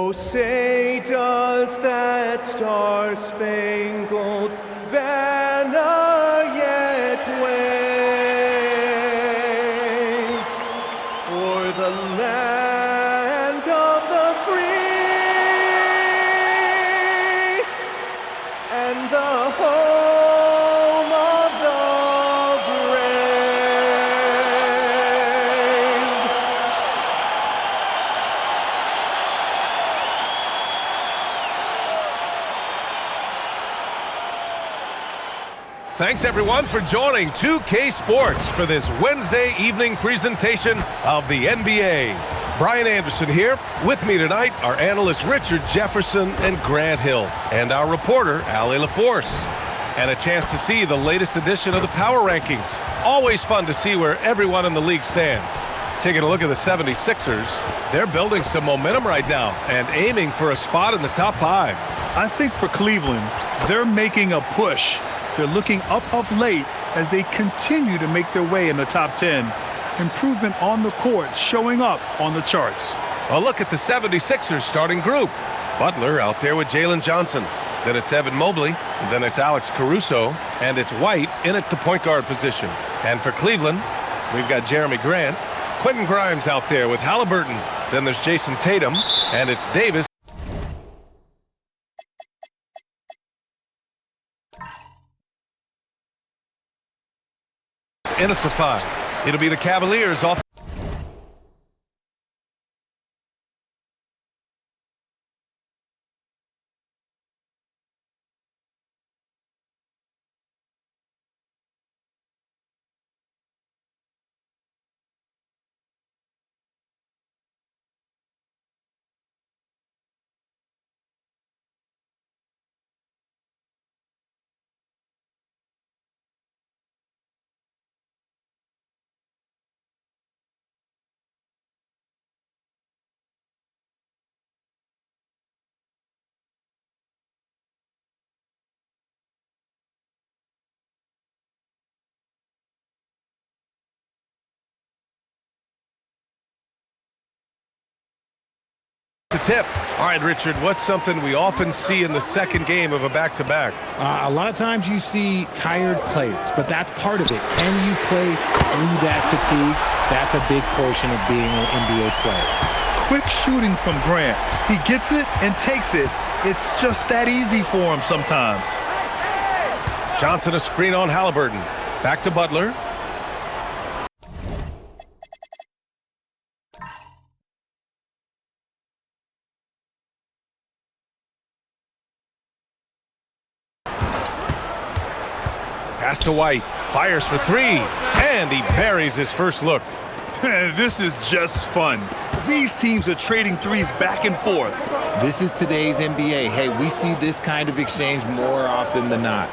Oh, say does that star-spangled banner yet wave o'er the land of the free and the home of the brave. Thanks everyone for joining 2K Sports for this Wednesday evening presentation of the NBA. Brian Anderson here. With me tonight are analysts Richard Jefferson and Grant Hill, and our reporter Ali LaForce. And a chance to see the latest edition of the Power Rankings. Always fun to see where everyone in the league stands. Taking a look at the 76ers, they're building some momentum right now and aiming for a spot in the top 5. I think for Cleveland, they're making a push. They're looking up of late as they continue to make their way in the top 10. Improvement on the court showing up on the charts. A look at the 76ers starting group. Butler out there with Jalen Johnson. Then it's Evan Mobley. Then it's Alex Caruso. And it's White in at the point guard position. And for Cleveland, we've got Jeremy Grant. Quentin Grimes out there with Halliburton. Then there's Jason Tatum. And it's Davis. In at the 5. It'll be the Cavaliers off. The tip. All right, Richard, what's something we often see in the second game of a back-to-back? A lot of times you see tired players, but that's part of it. Can you play through that fatigue? That's a big portion of being an NBA player. Quick shooting from Grant. He gets it and takes it. It's just that easy for him sometimes. Johnson a screen on Halliburton. Back to Butler. Pass to White, fires for 3, and he buries his first look. This is just fun. These teams are trading threes back and forth. This is today's NBA. Hey, we see this kind of exchange more often than not.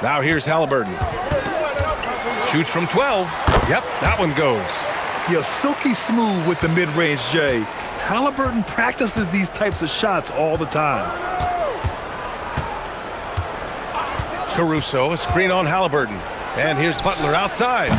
Now here's Halliburton. Shoots from 12. Yep, that one goes. You're silky smooth with the mid-range, Jay. Halliburton practices these types of shots all the time. Caruso, a screen on Halliburton. And here's Butler outside.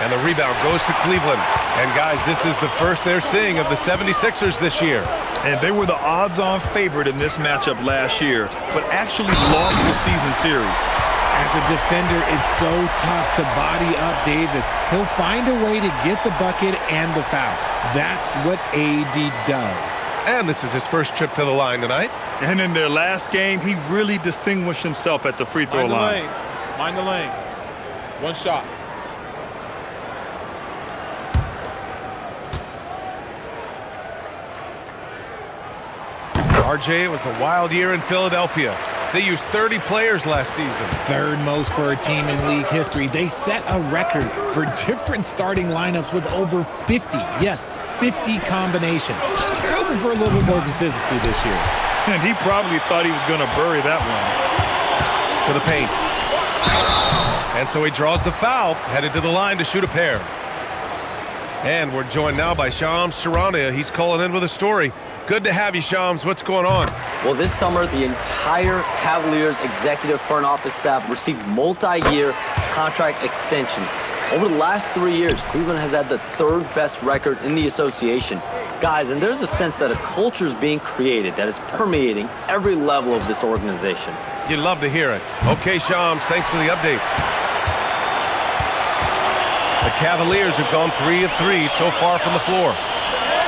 And the rebound goes to Cleveland. And guys, this is the first they're seeing of the 76ers this year. And they were the odds-on favorite in this matchup last year, but actually lost the season series. As a defender, it's so tough to body up Davis. He'll find a way to get the bucket and the foul. That's what AD does. And this is his first trip to the line tonight. And in their last game, he really distinguished himself at the free throw line. Mind the lanes. One shot. RJ, it was a wild year in Philadelphia. They used 30 players last season. Third most for a team in league history. They set a record for different starting lineups with over 50. Yes, 50 combinations. They're hoping for a little bit more consistency this year. And he probably thought he was going to bury that one. To the paint. And so he draws the foul, headed to the line to shoot a pair. And we're joined now by Shams Charania. He's calling in with a story. Good to have you, Shams. What's going on? Well, this summer, the entire Cavaliers executive front office staff received multi-year contract extensions. Over the last 3 years, Cleveland has had the third best record in the association. Guys, and there's a sense that a culture is being created that is permeating every level of this organization. You'd love to hear it. Okay, Shams, thanks for the update. The Cavaliers have gone 3 of 3 so far from the floor.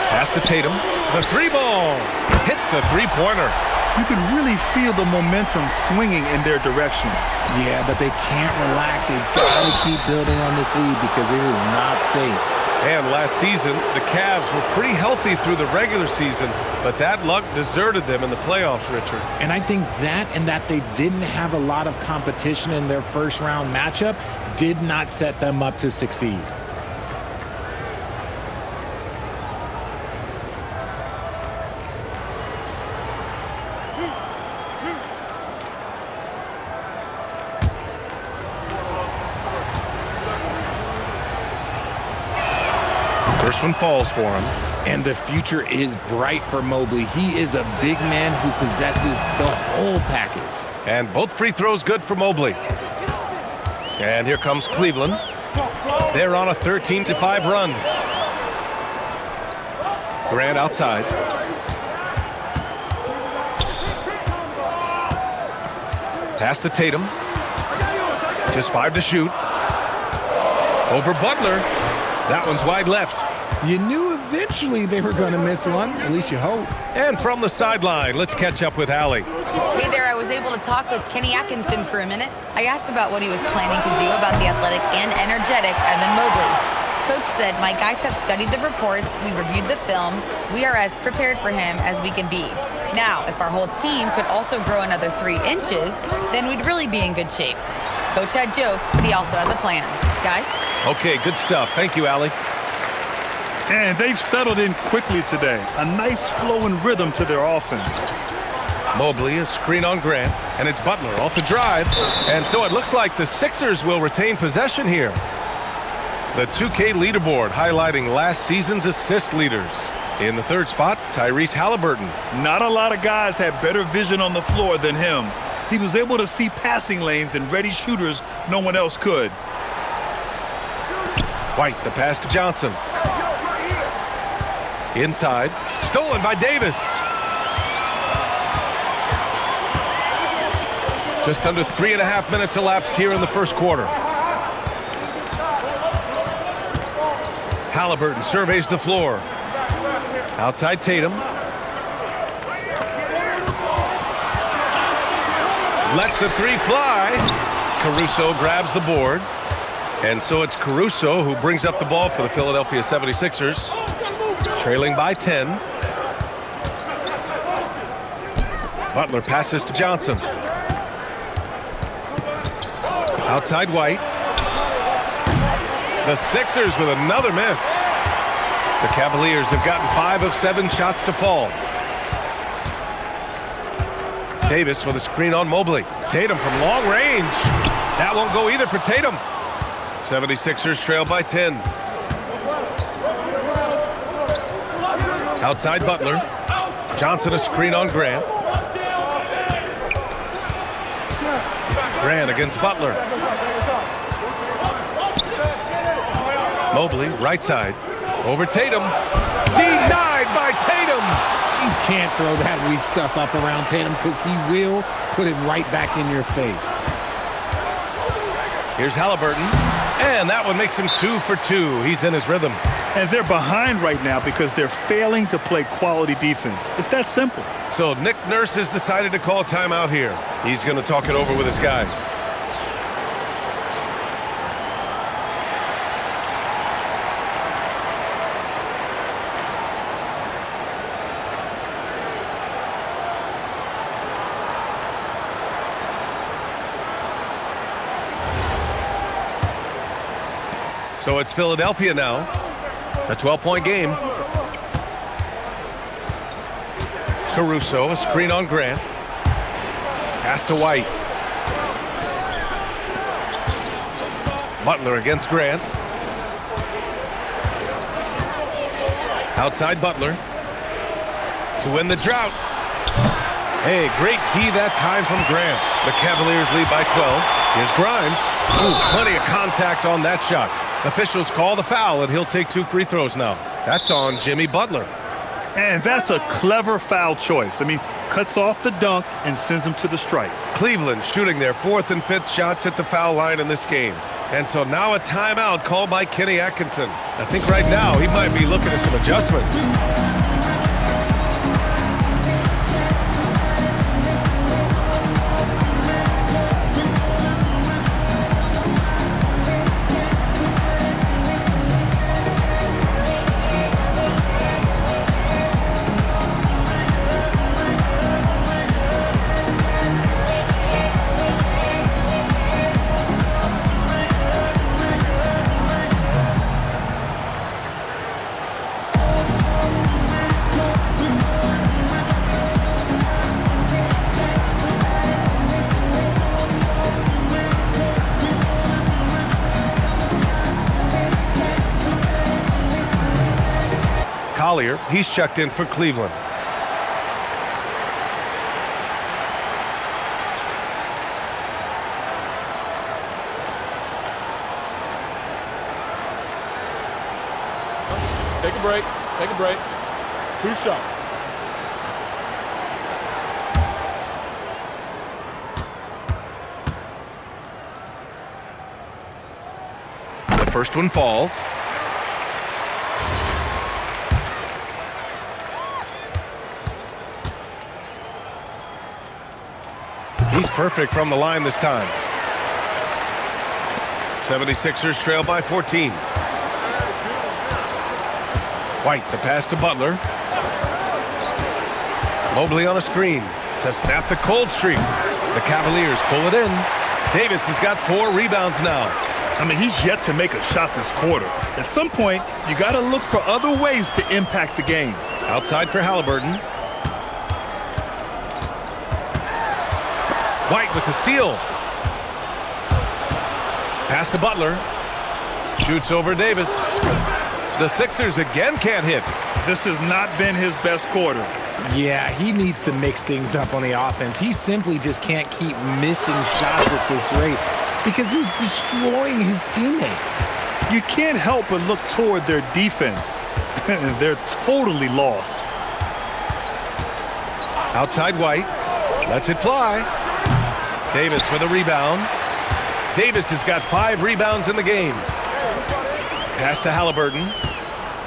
Pass to Tatum. The three ball hits a three-pointer. You can really feel the momentum swinging in their direction. Yeah, but they can't relax. They've got to keep building on this lead because it is not safe. And last season, the Cavs were pretty healthy through the regular season, but that luck deserted them in the playoffs, Richard. And I think that and that they didn't have a lot of competition in their first-round matchup did not set them up to succeed. First one falls for him. And the future is bright for Mobley. He is a big man who possesses the whole package. And both free throws good for Mobley. And here comes Cleveland. They're on a 13-5 run. Grant outside. Pass to Tatum. Just 5 to shoot. Over Butler. That one's wide left. You knew eventually they were going to miss one. At least you hope. And from the sideline, let's catch up with Allie. Hey there, I was able to talk with Kenny Atkinson for a minute. I asked about what he was planning to do about the athletic and energetic Evan Mobley. Coach said, my guys have studied the reports, we reviewed the film, we are as prepared for him as we can be. Now, if our whole team could also grow another 3 inches, then we'd really be in good shape. Coach had jokes, but he also has a plan. Guys? Okay, good stuff. Thank you, Allie. And they've settled in quickly today. A nice flow and rhythm to their offense. Mobley, a screen on Grant, and it's Butler off the drive. And so it looks like the Sixers will retain possession here. The 2K leaderboard highlighting last season's assist leaders. In the third spot, Tyrese Halliburton. Not a lot of guys had better vision on the floor than him. He was able to see passing lanes and ready shooters no one else could. White, the pass to Johnson. Inside, stolen by Davis. Just under 3.5 minutes elapsed here in the first quarter. Halliburton surveys the floor. Outside Tatum. Lets the three fly. Caruso grabs the board. And so it's Caruso who brings up the ball for the Philadelphia 76ers. Trailing by 10. Butler passes to Johnson. Outside White. The Sixers with another miss. The Cavaliers have gotten 5 of 7 shots to fall. Davis with a screen on Mobley. Tatum from long range. That won't go either for Tatum. 76ers trail by 10. Outside Butler. Johnson a screen on Grant. Grant against Butler. Mobley, right side. Over Tatum. Denied by Tatum. You can't throw that weak stuff up around Tatum because he will put it right back in your face. Here's Halliburton. And that one makes him 2 for 2. He's in his rhythm. And they're behind right now because they're failing to play quality defense. It's that simple. So Nick Nurse has decided to call timeout here. He's going to talk it over with his guys. So it's Philadelphia now. A 12-point game. Caruso, a screen on Grant. Pass to White. Butler against Grant. Outside Butler. To win the drought. Hey, great D that time from Grant. The Cavaliers lead by 12. Here's Grimes. Ooh, plenty of contact on that shot. Officials call the foul, and he'll take 2 free throws now. That's on Jimmy Butler. And that's a clever foul choice. I mean, cuts off the dunk and sends him to the strike. Cleveland shooting their 4th and 5th shots at the foul line in this game. And so now a timeout called by Kenny Atkinson. I think right now he might be looking at some adjustments. Collier, he's checked in for Cleveland. Take a break. Take a break. 2 shots. The first one falls. He's perfect from the line this time. 76ers trail by 14. White, the pass to Butler. Mobley on a screen to snap the cold streak. The Cavaliers pull it in. Davis has got 4 rebounds now. I mean, he's yet to make a shot this quarter. At some point, you got to look for other ways to impact the game. Outside for Halliburton. White with the steal. Pass to Butler. Shoots over Davis. The Sixers again can't hit. This has not been his best quarter. Yeah, he needs to mix things up on the offense. He simply just can't keep missing shots at this rate because he's destroying his teammates. You can't help but look toward their defense. They're totally lost. Outside White. Lets it fly. Davis with a rebound. Davis has got 5 rebounds in the game. Pass to Halliburton.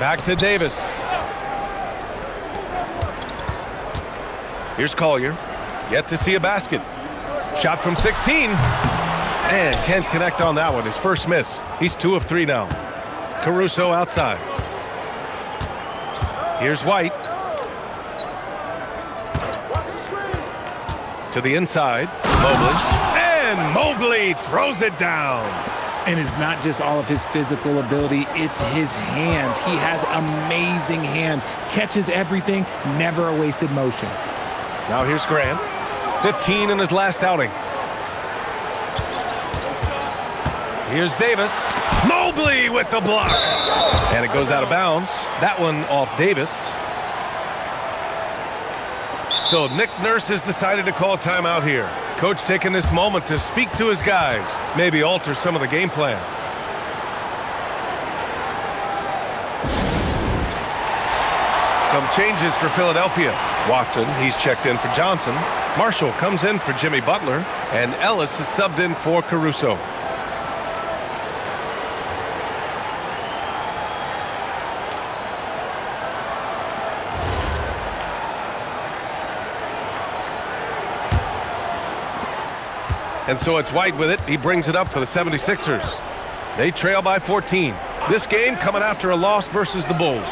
Back to Davis. Here's Collier. Yet to see a basket. Shot from 16. And can't connect on that one. His first miss. He's 2 of 3 now. Caruso outside. Here's White. To the inside. Mobley. And Mobley throws it down. And it's not just all of his physical ability, it's his hands. He has amazing hands. Catches everything, never a wasted motion. Now here's Grant. 15 in his last outing. Here's Davis. Mobley with the block. And it goes out of bounds. That one off Davis. So Nick Nurse has decided to call timeout here. Coach taking this moment to speak to his guys, maybe alter some of the game plan. Some changes for Philadelphia. Watson, he's checked in for Johnson. Marshall comes in for Jimmy Butler. And Ellis is subbed in for Caruso. And so it's White with it. He brings it up for the 76ers. They trail by 14. This game coming after a loss versus the Bulls.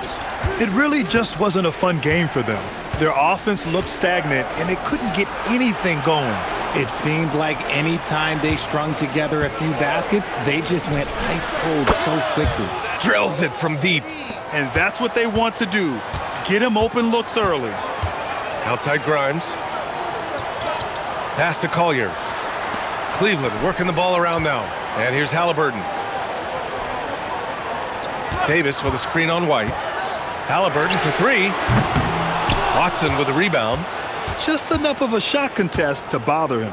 It really just wasn't a fun game for them. Their offense looked stagnant, and they couldn't get anything going. It seemed like any time they strung together a few baskets, they just went ice cold so quickly. Drills it from deep. And that's what they want to do. Get him open looks early. Outside Grimes. Pass to Collier. Cleveland working the ball around now. And here's Halliburton. Davis with a screen on White. Halliburton for 3. Watson with a rebound. Just enough of a shot contest to bother him.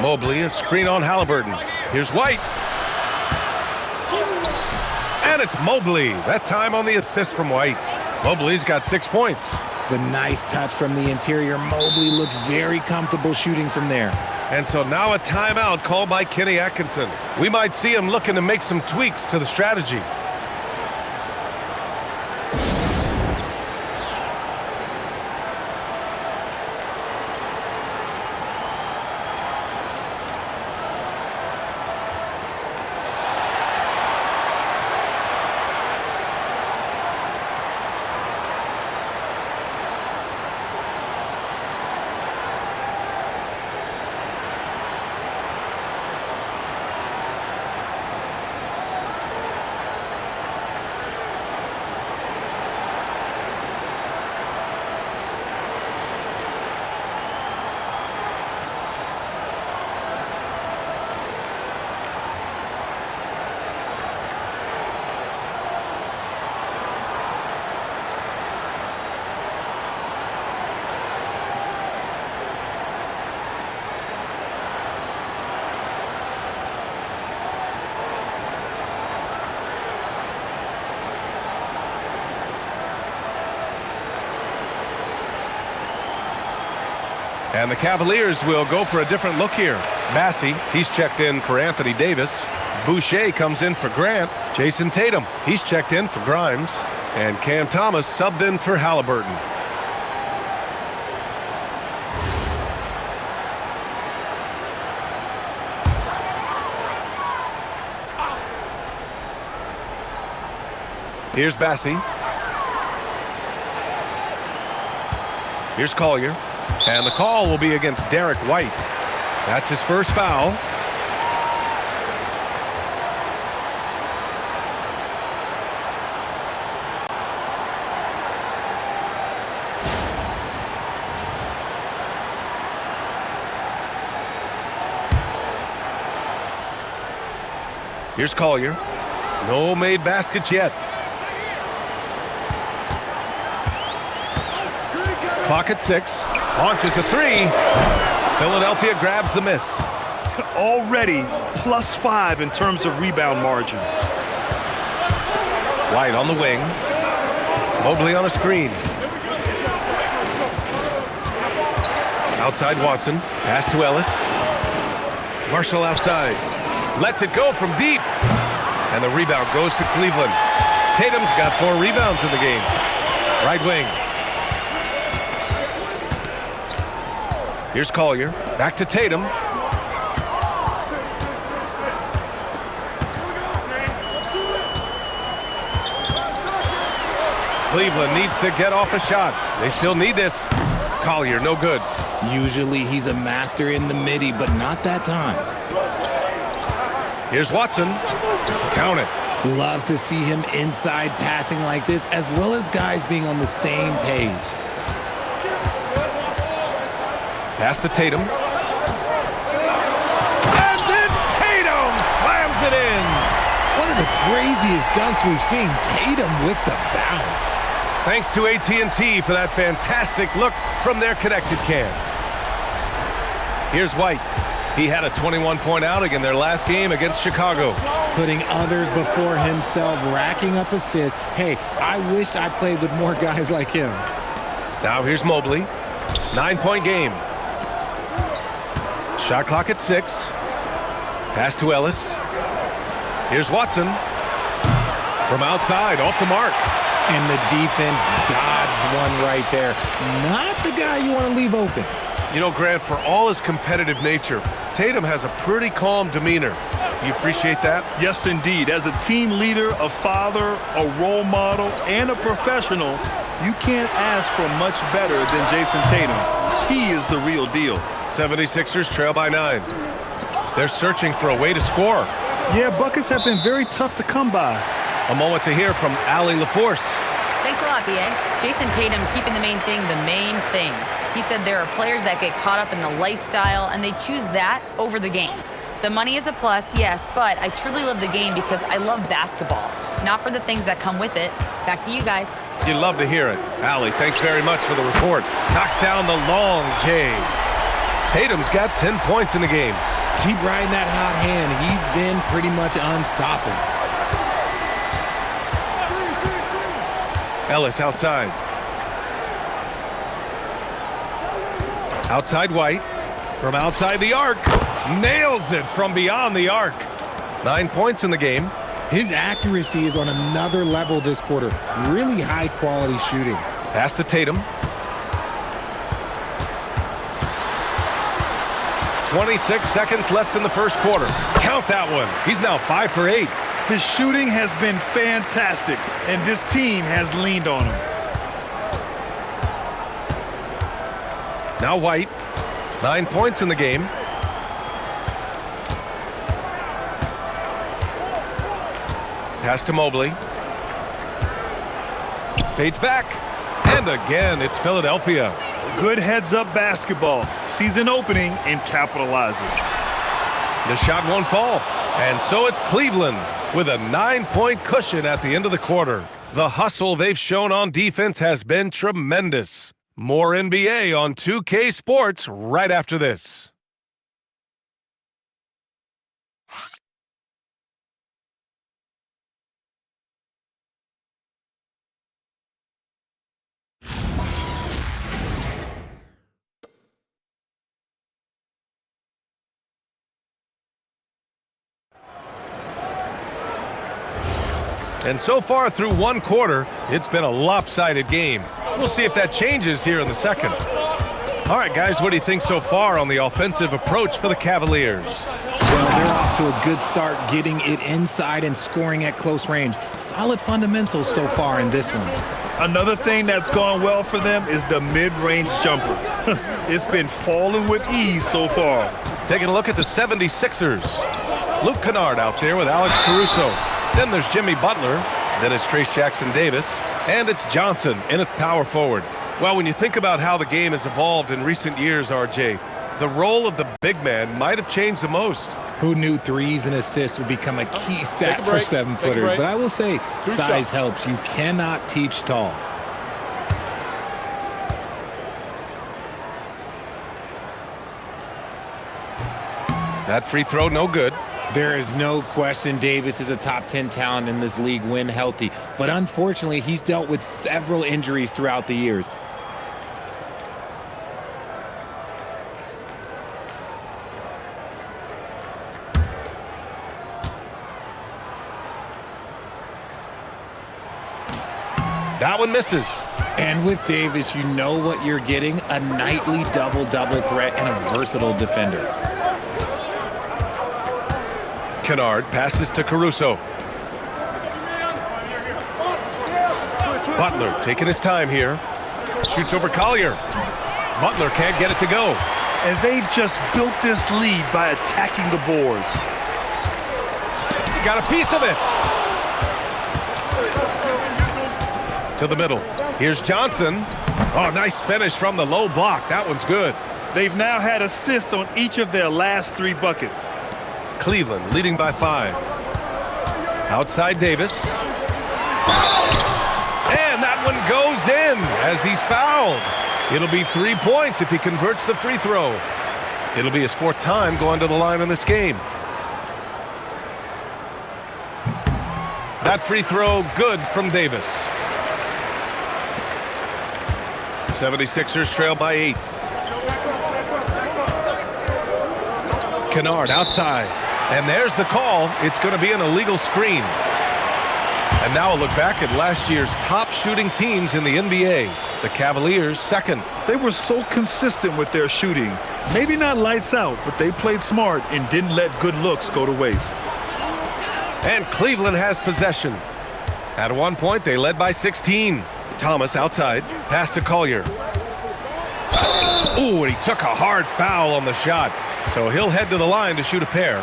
Mobley, a screen on Halliburton. Here's White. And it's Mobley. That time on the assist from White. Mobley's got 6 points. The nice touch from the interior. Mobley looks very comfortable shooting from there. And so now a timeout called by Kenny Atkinson. We might see him looking to make some tweaks to the strategy. And the Cavaliers will go for a different look here. Massey, he's checked in for Anthony Davis. Boucher comes in for Grant. Jason Tatum, he's checked in for Grimes. And Cam Thomas subbed in for Halliburton. Here's Bassey. Here's Collier. And the call will be against Derek White. That's his first foul. Here's Collier. No made baskets yet. Clock at 6. Launches a 3. Philadelphia grabs the miss. Already +5 in terms of rebound margin. White on the wing. Mobley on a screen. Outside Watson. Pass to Ellis. Marshall outside. Lets it go from deep. And the rebound goes to Cleveland. Tatum's got 4 rebounds in the game. Right wing. Here's Collier. Back to Tatum. Cleveland needs to get off a shot. They still need this. Collier, no good. Usually he's a master in the midi, but not that time. Here's Watson. Count it. Love to see him inside passing like this, as well as guys being on the same page. Pass to Tatum. And then Tatum slams it in. One of the craziest dunks we've seen. Tatum with the bounce. Thanks to AT&T for that fantastic look from their connected cam. Here's White. He had a 21-point outing in their last game against Chicago. Putting others before himself, racking up assists. Hey, I wished I played with more guys like him. Now here's Mobley. 9-point game. Shot clock at 6. Pass to Ellis. Here's Watson. From outside, off the mark. And the defense dodged one right there. Not the guy you want to leave open. You know, Grant, for all his competitive nature, Tatum has a pretty calm demeanor. You appreciate that? Yes, indeed. As a team leader, a father, a role model, and a professional, you can't ask for much better than Jason Tatum. He is the real deal. 76ers trail by 9. They're searching for a way to score. Yeah, buckets have been very tough to come by. A moment to hear from Allie LaForce. Thanks a lot, B.A. Jason Tatum keeping the main thing the main thing. He said there are players that get caught up in the lifestyle, and they choose that over the game. The money is a plus, yes, but I truly love the game because I love basketball, not for the things that come with it. Back to you guys. You'd love to hear it. Allie, thanks very much for the report. Knocks down the long J. Tatum's got 10 points in the game. Keep riding that hot hand. He's been pretty much unstoppable. Ellis outside. Outside White. From outside the arc. Nails it from beyond the arc. 9 points in the game. His accuracy is on another level this quarter. Really high quality shooting. Pass to Tatum. 26 seconds left in the first quarter. Count that one. He's now 5 for 8. His shooting has been fantastic, and this team has leaned on him. Now White. 9 points in the game. Pass to Mobley. Fades back. And again, it's Philadelphia. Good heads-up basketball. Sees an opening and capitalizes. The shot won't fall. And so it's Cleveland with a 9-point cushion at the end of the quarter. The hustle they've shown on defense has been tremendous. More NBA on 2K Sports right after this. And so far through one quarter, it's been a lopsided game. We'll see if that changes here in the second. All right, guys, what do you think so far on the offensive approach for the Cavaliers? Well, they're off to a good start getting it inside and scoring at close range. Solid fundamentals so far in this one. Another thing that's gone well for them is the mid-range jumper. It's been falling with ease so far. Taking a look at the 76ers. Luke Kennard out there with Alex Caruso. Then there's Jimmy Butler. Then it's Trace Jackson-Davis. And it's Johnson in at power forward. Well, when you think about how the game has evolved in recent years, RJ, the role of the big man might have changed the most. Who knew threes and assists would become a key stat for 7-footers? But I will say, size helps. You cannot teach tall. That free throw, no good. There is no question Davis is a top 10 talent in this league when healthy. But unfortunately, he's dealt with several injuries throughout the years. That one misses. And with Davis, you know what you're getting, a nightly double-double threat and a versatile defender. Kennard passes to Caruso. Butler taking his time here. Shoots over Collier. Butler can't get it to go. And they've just built this lead by attacking the boards. Got a piece of it. To the middle. Here's Johnson. Oh, nice finish from the low block. That one's good. They've now had assists on each of their last 3 buckets. Cleveland leading by 5. Outside Davis. And that one goes in as he's fouled. It'll be 3 points if he converts the free throw. It'll be his 4th time going to the line in this game. That free throw good from Davis. 76ers trail by 8. Kennard outside. And there's the call. It's going to be an illegal screen. And now a look back at last year's top shooting teams in the NBA. The Cavaliers, 2nd. They were so consistent with their shooting. Maybe not lights out, but they played smart and didn't let good looks go to waste. And Cleveland has possession. At one point, they led by 16. Thomas outside. Pass to Collier. Ooh, and he took a hard foul on the shot. So he'll head to the line to shoot a pair.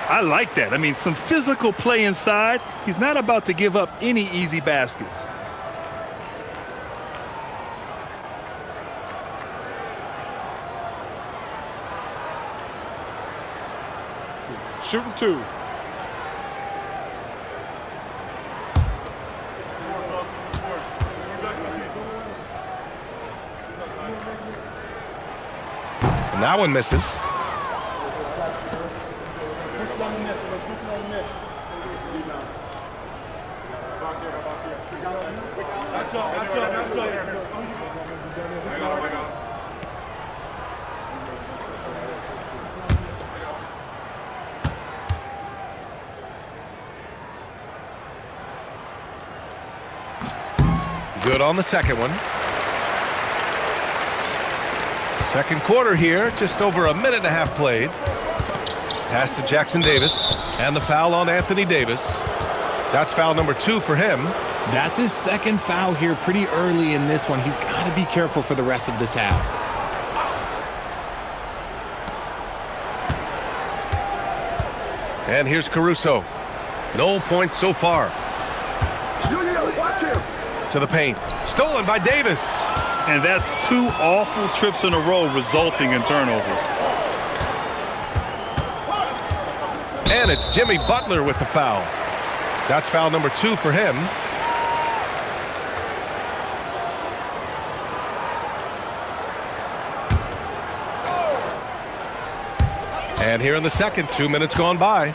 I like that. I mean, some physical play inside. He's not about to give up any easy baskets. Shooting 2. And that one misses. Good on the second one. Second quarter here, just over a minute and a half played. Pass to Jackson Davis, and the foul on Anthony Davis. That's foul number 2 for him. That's his second foul here pretty early in this one. He's got to be careful for the rest of this half. And here's Caruso. No points so far. Watch him. To the paint. Stolen by Davis. And that's 2 awful trips in a row resulting in turnovers. And it's Jimmy Butler with the foul. That's foul number 2 for him. And here in the second, 2 minutes gone by.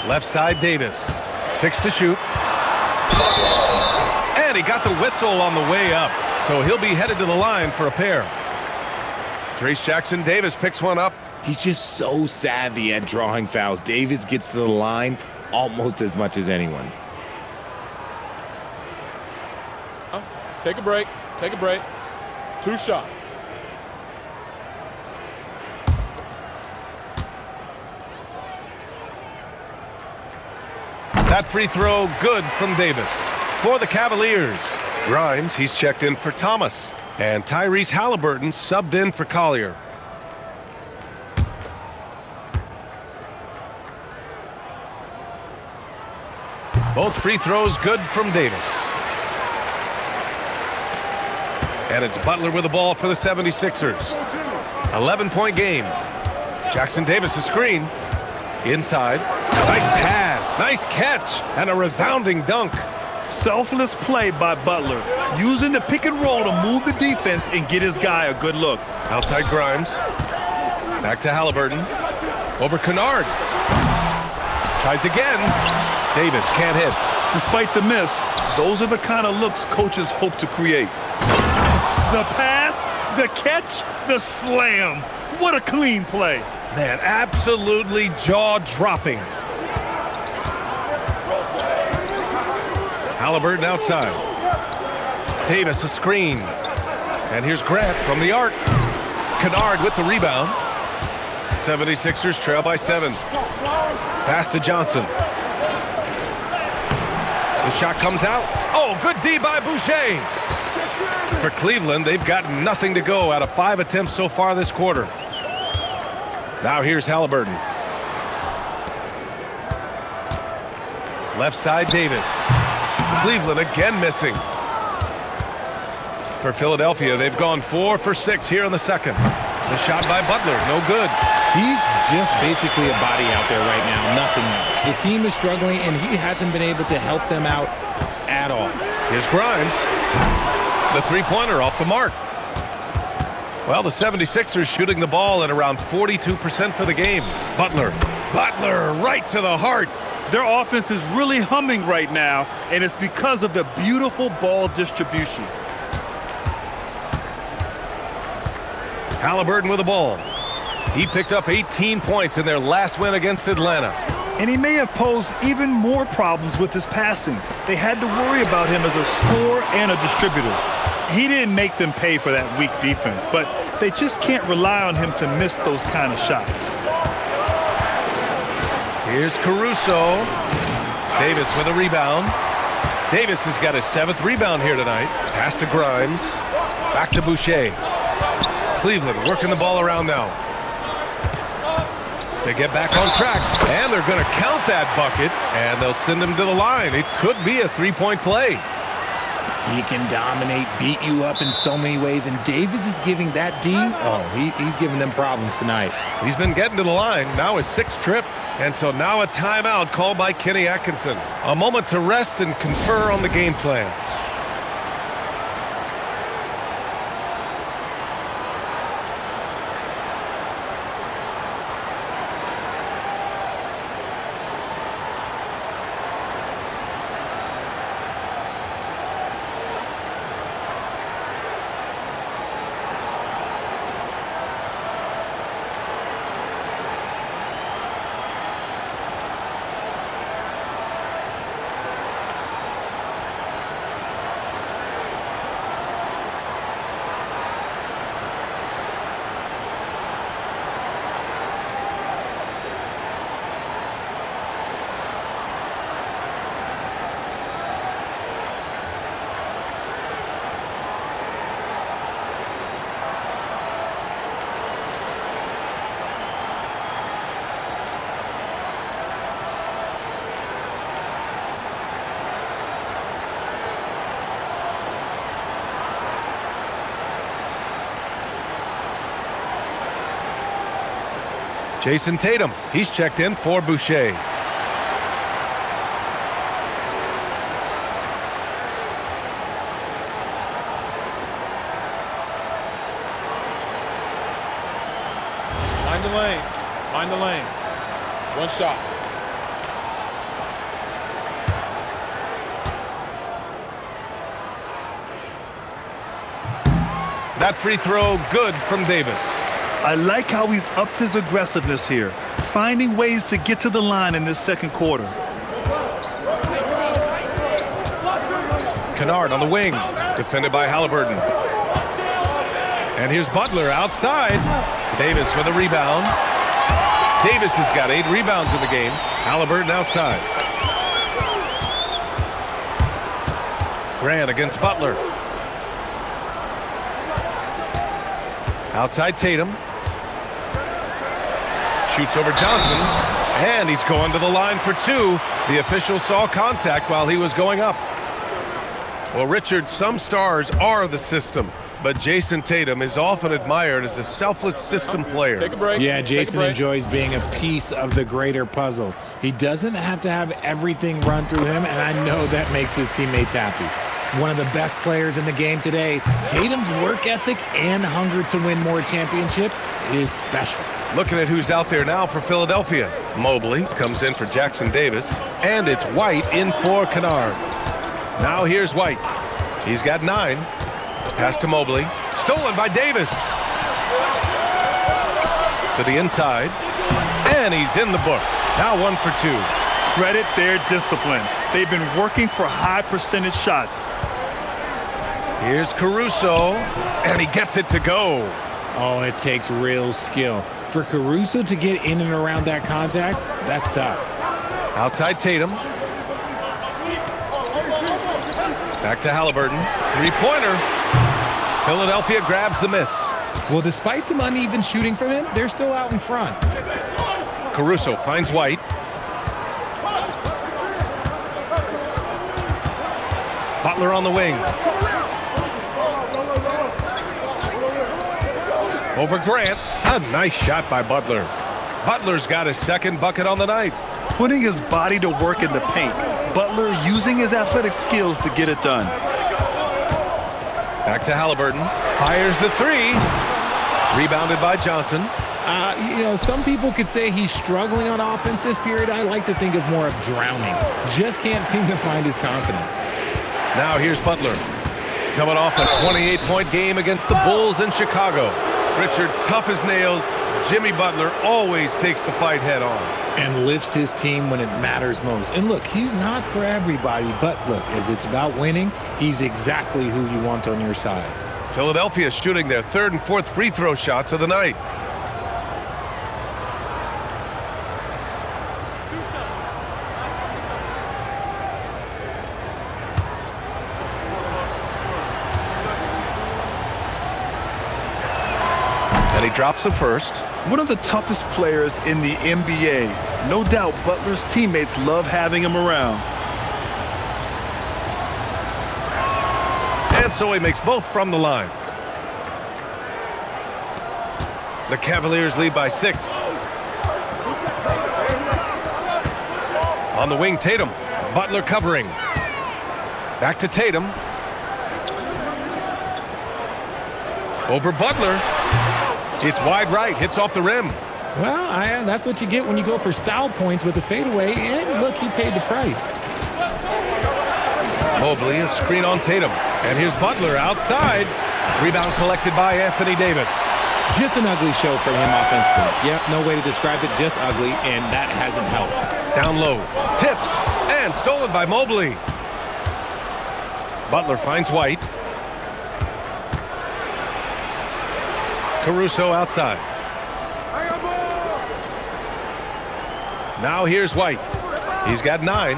Left side Davis. 6 to shoot. And he got the whistle on the way up. So he'll be headed to the line for a pair. Trace Jackson Davis picks one up. He's just so savvy at drawing fouls. Davis gets to the line almost as much as anyone. Take a break. Take a break. 2 shots. That free throw good from Davis. For the Cavaliers, Grimes, he's checked in for Thomas. And Tyrese Halliburton subbed in for Collier. Both free throws good from Davis. And it's Butler with the ball for the 76ers. 11-point game. Jackson Davis' screen. Inside. Nice pass. Nice catch. And a resounding dunk. Selfless play by Butler, using the pick and roll to move the defense and get his guy a good look. Outside Grimes. Back to Halliburton. Over Kennard. Tries again. Davis can't hit. Despite the miss, those are the kind of looks coaches hope to create. The pass, the catch, the slam. What a clean play. Man, absolutely jaw-dropping. Halliburton outside. Davis a screen. And here's Grant from the arc. Kennard with the rebound. 76ers trail by 7. Pass to Johnson. The shot comes out. Oh, good D by Boucher. For Cleveland, they've got nothing to go out of 5 attempts so far this quarter. Now here's Halliburton. Left side Davis. Cleveland again missing. For Philadelphia, they've gone 4 for 6 here in the second. The shot by Butler, no good. He's just basically a body out there right now, nothing else. The team is struggling, and he hasn't been able to help them out at all. Here's Grimes. The three-pointer off the mark. Well, the 76ers shooting the ball at around 42% for the game. Butler right to the heart. Their offense is really humming right now, and it's because of the beautiful ball distribution. Halliburton with the ball. He picked up 18 points in their last win against Atlanta. And he may have posed even more problems with his passing. They had to worry about him as a scorer and a distributor. He didn't make them pay for that weak defense, but they just can't rely on him to miss those kind of shots. Here's Caruso. Davis with a rebound. Davis has got his 7th rebound here tonight. Pass to Grimes. Back to Boucher. Cleveland working the ball around now. To get back on track. And they're going to count that bucket. And they'll send him to the line. It could be a 3-point play. He can dominate, beat you up in so many ways, and Davis is giving that D. Oh, he's giving them problems tonight. He's been getting to the line. Now his 6th trip. And so now a timeout called by Kenny Atkinson. A moment to rest and confer on the game plan. Jason Tatum, he's checked in for Boucher. Mind the lanes. Mind the lanes. One shot. That free throw good from Davis. I like how he's upped his aggressiveness here, finding ways to get to the line in this second quarter. Kennard on the wing, defended by Halliburton. And here's Butler outside. Davis with a rebound. Davis has got 8 rebounds in the game. Halliburton outside. Grant against Butler. Outside Tatum. Shoots over Johnson. And he's going to the line for 2. The official saw contact while he was going up. Well, Richard, some stars are the system, but Jason Tatum is often admired as a selfless system player. Take a break. Yeah, Take a Jason break. enjoys being a piece of the greater puzzle. He doesn't have to have everything run through him, and I know that makes his teammates happy. One of the best players in the game today, Tatum's work ethic and hunger to win more championship is special. Looking at who's out there now for Philadelphia. Mobley comes in for Jackson Davis, and it's White in for Kennard. Now here's White. He's got 9. Pass to Mobley. Stolen by Davis. To the inside. And he's in the books. Now 1 for 2. Credit their discipline. They've been working for high percentage shots. Here's Caruso. And he gets it to go. Oh, it takes real skill. For Caruso to get in and around that contact, that's tough. Outside Tatum. Back to Halliburton. 3-pointer. Philadelphia grabs the miss. Well, despite some uneven shooting from him, they're still out in front. Caruso finds White. Butler on the wing. Over Grant. A nice shot by Butler. Butler's got his second bucket on the night. Putting his body to work in the paint. Butler using his athletic skills to get it done. Back to Halliburton. Fires the 3. Rebounded by Johnson. Some people could say he's struggling on offense this period. I like to think of more of drowning. Just can't seem to find his confidence. Now here's Butler. Coming off a 28-point game against the Bulls in Chicago. Richard, tough as nails. Jimmy Butler always takes the fight head on. And lifts his team when it matters most. And look, he's not for everybody, but look, if it's about winning, he's exactly who you want on your side. Philadelphia shooting their 3rd and 4th free throw shots of the night. And he drops the first. One of the toughest players in the NBA. No doubt Butler's teammates love having him around. And so he makes both from the line. The Cavaliers lead by 6. On the wing, Tatum. Butler covering. Back to Tatum. Over Butler. It's wide right, hits off the rim. Well, that's what you get when you go for style points with the fadeaway, and look, he paid the price. Mobley, a screen on Tatum. And here's Butler outside. Rebound collected by Anthony Davis. Just an ugly show for him offensively. Yep, no way to describe it, just ugly, and that hasn't helped. Down low, tipped, and stolen by Mobley. Butler finds White. Caruso outside. Now here's White. He's got 9.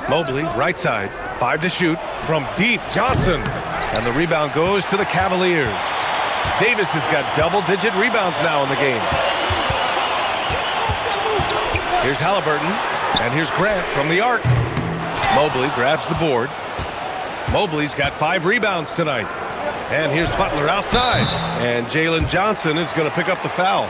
Mobley, right side. 5 to shoot. From deep, Johnson. And the rebound goes to the Cavaliers. Davis has got double-digit rebounds now in the game. Here's Halliburton. And here's Grant from the arc. Mobley grabs the board. Mobley's got 5 rebounds tonight. And here's Butler outside. And Jalen Johnson is going to pick up the foul.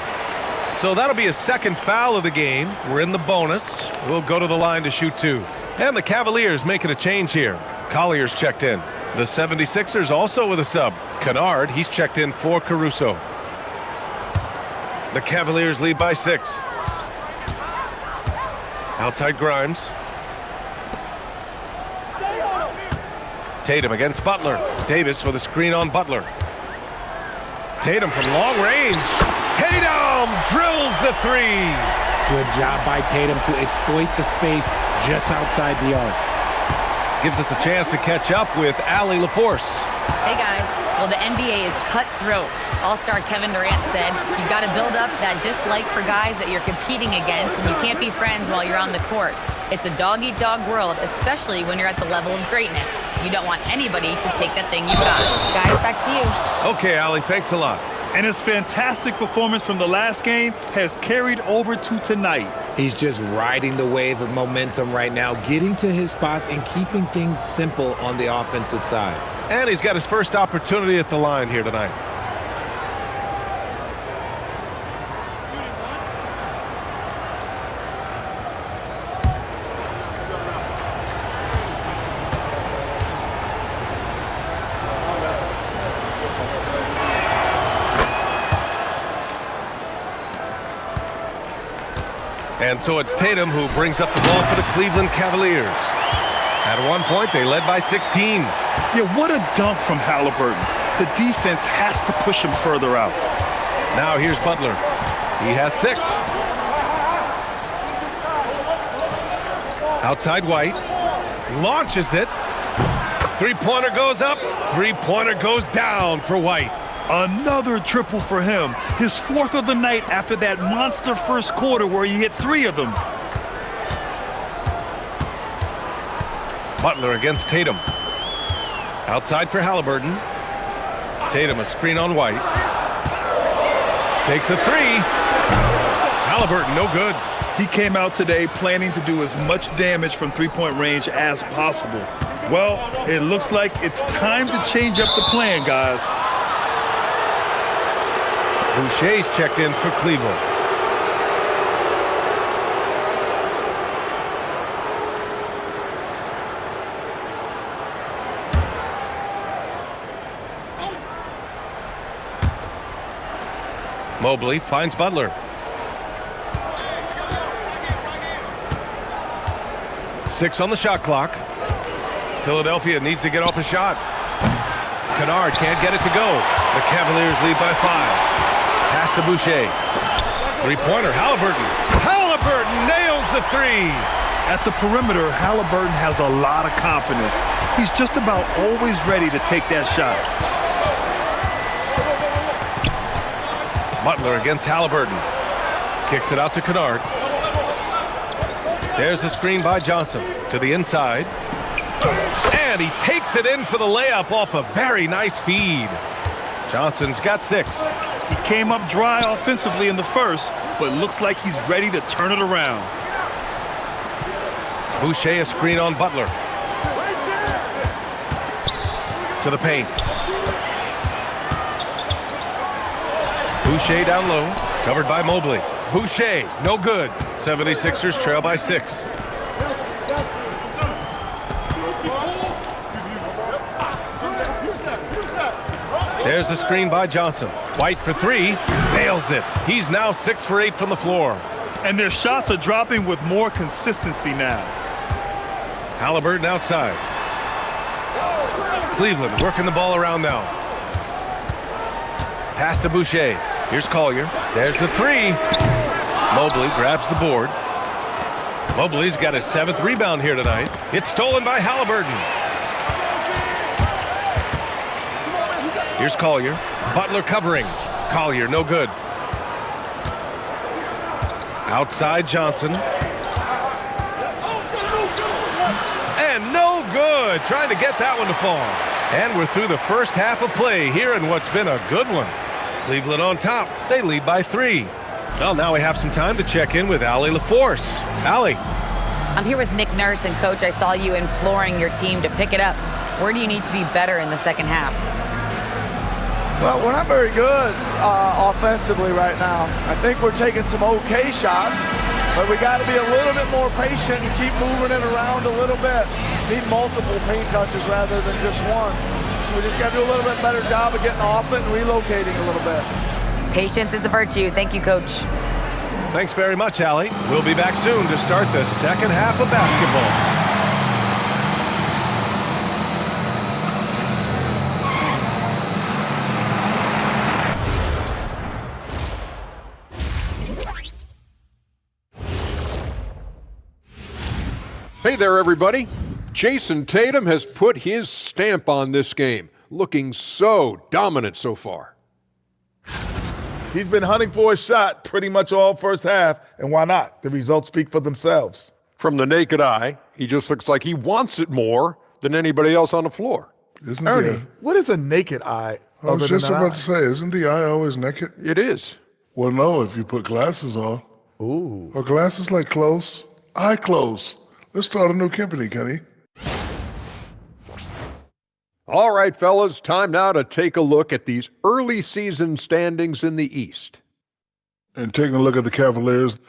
So that'll be a second foul of the game. We're in the bonus. We'll go to the line to shoot 2. And the Cavaliers making a change here. Collier's checked in. The 76ers also with a sub. Kennard, he's checked in for Caruso. The Cavaliers lead by 6. Outside Grimes. Tatum against Butler. Davis with a screen on Butler. Tatum from long range. Tatum drills the 3. Good job by Tatum to exploit the space just outside the arc. Gives us a chance to catch up with Allie LaForce. Hey guys, well the NBA is cutthroat. All-star Kevin Durant said, you've got to build up that dislike for guys that you're competing against, and you can't be friends while you're on the court. It's a dog-eat-dog world, especially when you're at the level of greatness. You don't want anybody to take that thing you got. Guys, back to you. Okay, Allie, thanks a lot. And his fantastic performance from the last game has carried over to tonight. He's just riding the wave of momentum right now, getting to his spots and keeping things simple on the offensive side. And he's got his first opportunity at the line here tonight. And so it's Tatum who brings up the ball for the Cleveland Cavaliers. At one point, they led by 16. Yeah, what a dunk from Halliburton. The defense has to push him further out. Now here's Butler. He has 6. Outside White. Launches it. Three-pointer goes up. Three-pointer goes down for White. Another triple for him. His 4th of the night after that monster first quarter where he hit 3 of them. Butler against Tatum. Outside for Halliburton. Tatum a screen on White. Takes a 3. Halliburton no good. He came out today planning to do as much damage from three-point range as possible. Well, it looks like it's time to change up the plan, guys. Boucher's checked in for Cleveland. Mobley finds Butler. 6 on the shot clock. Philadelphia needs to get off a shot. Kennard can't get it to go. The Cavaliers lead by 5. Pass to Boucher. Three-pointer, Halliburton. Halliburton nails the 3. At the perimeter, Halliburton has a lot of confidence. He's just about always ready to take that shot. Butler against Halliburton. Kicks it out to Kennard. There's a screen by Johnson to the inside. And he takes it in for the layup off a very nice feed. Johnson's got 6. He came up dry offensively in the first, but looks like he's ready to turn it around. Boucher a screen on Butler. To the paint. Boucher down low, covered by Mobley. Boucher, no good. 76ers trail by 6. There's a screen by Johnson. White for 3, nails it. He's now 6 for 8 from the floor. And their shots are dropping with more consistency now. Halliburton outside. Cleveland working the ball around now. Pass to Boucher. Here's Collier. There's the 3. Mobley grabs the board. Mobley's got his 7th rebound here tonight. It's stolen by Halliburton. Here's Collier. Butler covering. Collier, no good. Outside Johnson. And no good. Trying to get that one to fall. And we're through the first half of play here in what's been a good one. Cleveland on top. They lead by 3. Well, now we have some time to check in with Allie LaForce. Allie. I'm here with Nick Nurse, and Coach, I saw you imploring your team to pick it up. Where do you need to be better in the second half? Well, we're not very good offensively right now. I think we're taking some okay shots, but we got to be a little bit more patient and keep moving it around a little bit. Need multiple paint touches rather than just one. So we just got to do a little bit better job of getting off it and relocating a little bit. Patience is a virtue. Thank you, Coach. Thanks very much, Allie. We'll be back soon to start the second half of basketball. Hey there, everybody. Jason Tatum has put his stamp on this game, looking so dominant so far. He's been hunting for a shot pretty much all first half, and why not? The results speak for themselves. From the naked eye, he just looks like he wants it more than anybody else on the floor. Isn't Ernie, what is a naked eye? I was just about to say, isn't the eye always naked? It is. Well, no, if you put glasses on. Ooh. Are glasses like clothes? Eye clothes. Let's start a new company, Kenny. All right, fellas, time now to take a look at these early season standings in the East. And taking a look at the Cavaliers,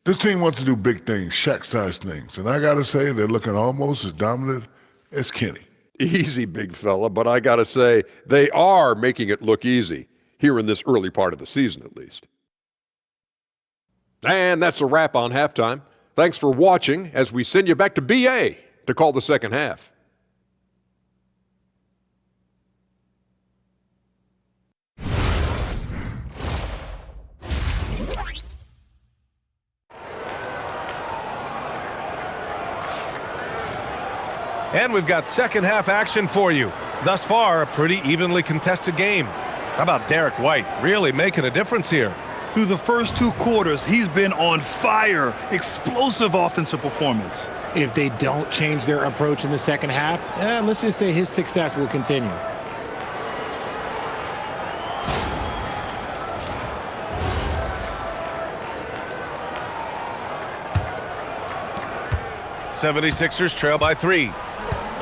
this team wants to do big things, Shaq-sized things. And I got to say, they're looking almost as dominant as Kenny. Easy, big fella, but I got to say, they are making it look easy, here in this early part of the season at least. And that's a wrap on halftime. Thanks for watching as we send you back to BA to call the second half. And we've got second half action for you. Thus far, a pretty evenly contested game. How about Derek White really making a difference here? Through the first 2 quarters, he's been on fire. Explosive offensive performance. If they don't change their approach in the second half, let's just say his success will continue. '76ers trail by 3.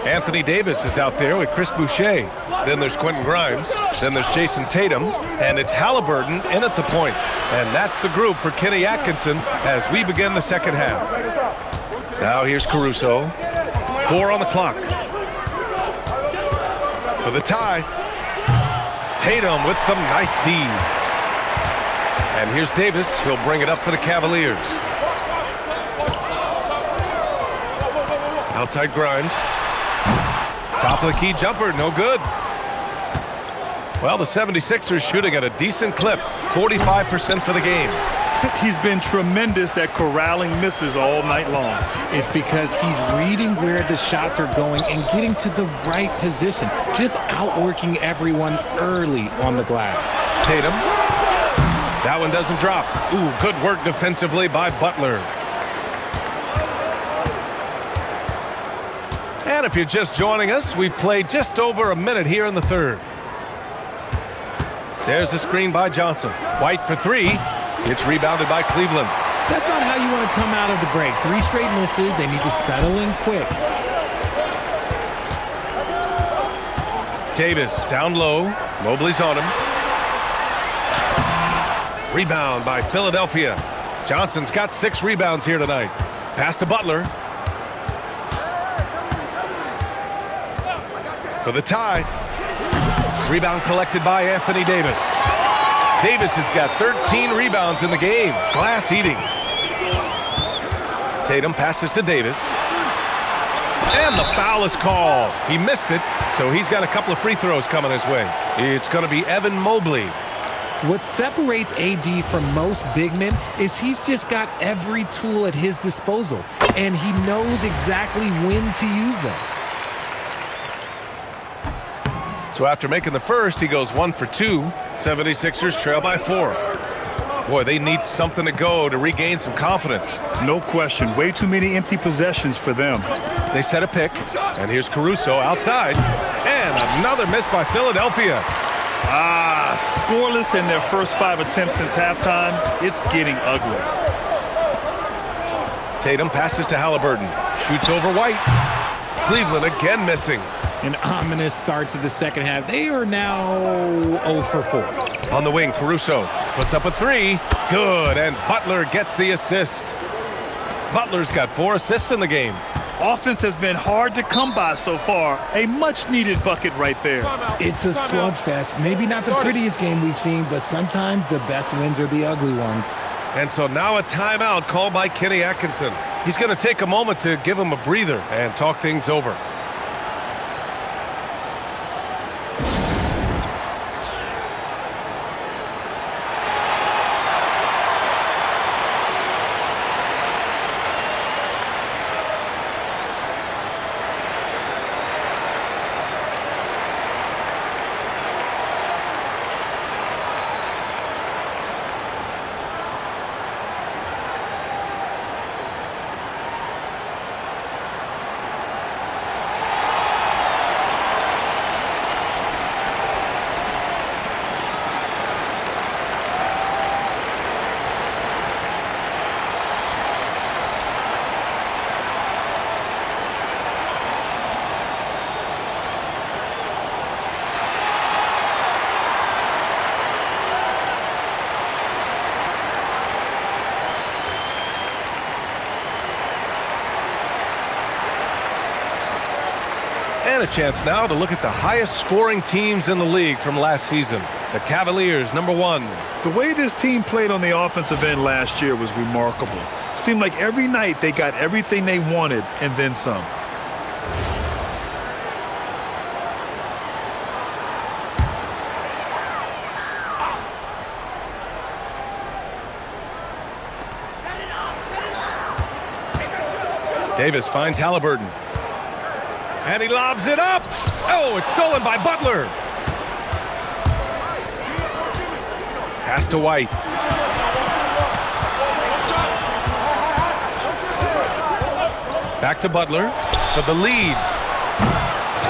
Anthony Davis is out there with Chris Boucher. Then there's Quentin Grimes. Then there's Jason Tatum. And it's Halliburton in at the point. And that's the group for Kenny Atkinson as we begin the second half. Now here's Caruso. 4 on the clock. For the tie. Tatum with some nice D. And here's Davis. He'll bring it up for the Cavaliers. Outside Grimes. Top of the key jumper, no good. Well, the 76ers shooting at a decent clip, 45% for the game. He's been tremendous at corralling misses all night long. It's because he's reading where the shots are going and getting to the right position, just outworking everyone early on the glass. Tatum. That one doesn't drop. Ooh, good work defensively by Butler. And if you're just joining us, we've played just over a minute here in the third. There's the screen by Johnson. White for 3. It's rebounded by Cleveland. That's not how you want to come out of the break. 3 straight misses. They need to settle in quick. Davis down low. Mobley's on him. Rebound by Philadelphia. Johnson's got 6 rebounds here tonight. Pass to Butler. For the tie. Rebound collected by Anthony Davis. Davis has got 13 rebounds in the game. Glass heating. Tatum passes to Davis. And the foul is called. He missed it, so he's got a couple of free throws coming his way. It's going to be Evan Mobley. What separates AD from most big men is he's just got every tool at his disposal, and he knows exactly when to use them. So after making the first, he goes 1 for 2. 76ers trail by 4. Boy, they need something to go to regain some confidence. No question. Way too many empty possessions for them. They set a pick, and here's Caruso outside. And another miss by Philadelphia. Scoreless in their first 5 attempts since halftime. It's getting ugly. Tatum passes to Halliburton. Shoots over White. Cleveland again missing. An ominous start to the second half. They are now 0 for 4. On the wing, Caruso puts up a three. Good, and Butler gets the assist. Butler's got 4 assists in the game. Offense has been hard to come by so far. A much-needed bucket right there. It's a slugfest. Maybe not the prettiest game we've seen, but sometimes the best wins are the ugly ones. And so now a timeout called by Kenny Atkinson. He's going to take a moment to give him a breather and talk things over. And a chance now to look at the highest scoring teams in the league from last season. The Cavaliers, #1. The way this team played on the offensive end last year was remarkable. Seemed like every night they got everything they wanted and then some. Davis finds Halliburton. And he lobs it up. Oh, it's stolen by Butler. Pass to White. Back to Butler for the lead.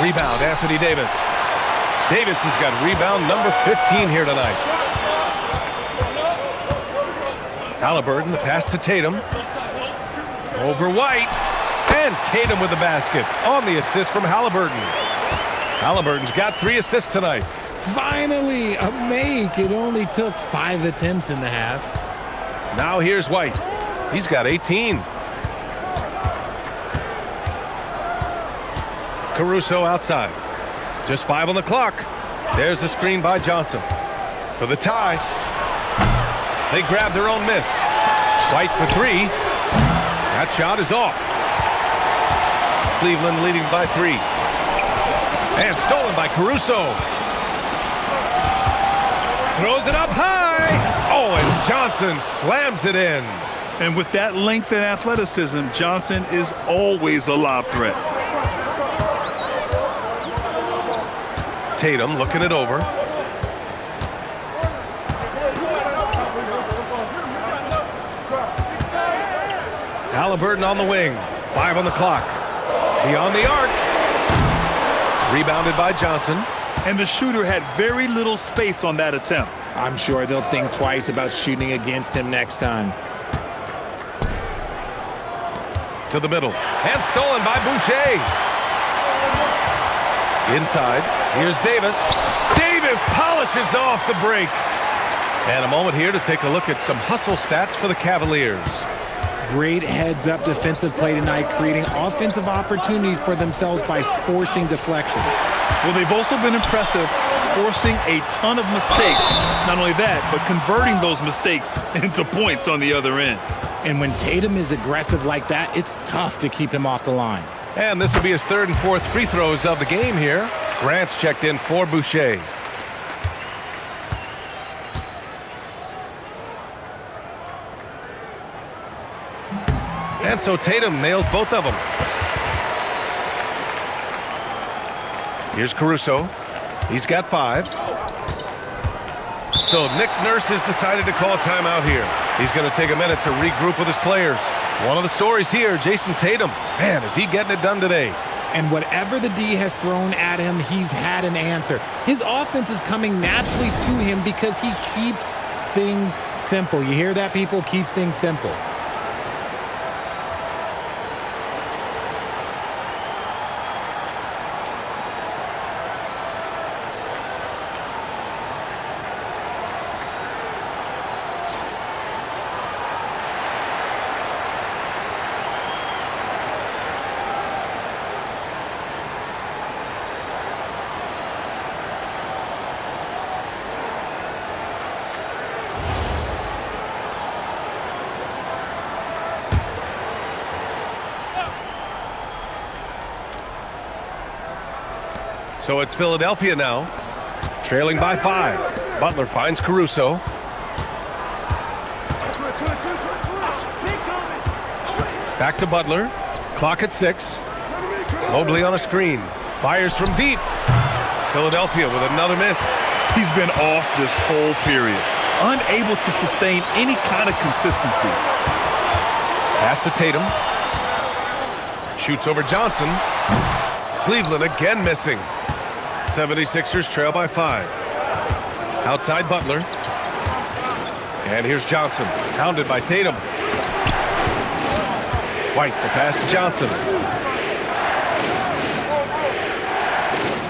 Rebound, Anthony Davis. Davis has got rebound number 15 here tonight. Halliburton, the pass to Tatum. Over White. And Tatum with the basket on the assist from Halliburton. Halliburton's got 3 assists tonight. Finally, a make. It only took 5 attempts in the half. Now here's White. He's got 18. Caruso outside. Just 5 on the clock. There's a screen by Johnson. For the tie. They grab their own miss. White for 3. That shot is off. Cleveland leading by 3. And stolen by Caruso. Throws it up high. Oh, and Johnson slams it in. And with that length and athleticism, Johnson is always a lob threat. Tatum looking it over. Halliburton on the wing. 5 on the clock. Beyond the arc. Rebounded by Johnson. And the shooter had very little space on that attempt. I'm sure they'll think twice about shooting against him next time. To the middle. And stolen by Boucher. Inside. Here's Davis. Davis polishes off the break. And a moment here to take a look at some hustle stats for the Cavaliers. Great heads-up defensive play tonight, creating offensive opportunities for themselves by forcing deflections. Well, they've also been impressive, forcing a ton of mistakes. Not only that, but converting those mistakes into points on the other end. And when Tatum is aggressive like that, it's tough to keep him off the line. And this will be his 3rd and 4th free throws of the game here. Grant's checked in for Boucher. And so Tatum nails both of them. Here's Caruso. He's got 5. So Nick Nurse has decided to call timeout here. He's going to take a minute to regroup with his players. One of the stories here, Jason Tatum. Man, is he getting it done today. And whatever the D has thrown at him, he's had an answer. His offense is coming naturally to him because he keeps things simple. You hear that, people? Keeps things simple. So it's Philadelphia now, trailing by 5. Butler finds Caruso. Back to Butler. Clock at 6. Mobley on a screen. Fires from deep. Philadelphia with another miss. He's been off this whole period, unable to sustain any kind of consistency. Pass to Tatum. Shoots over Johnson. Cleveland again missing. 76ers trail by 5. Outside Butler. And here's Johnson, hounded by Tatum. White, the pass to Johnson.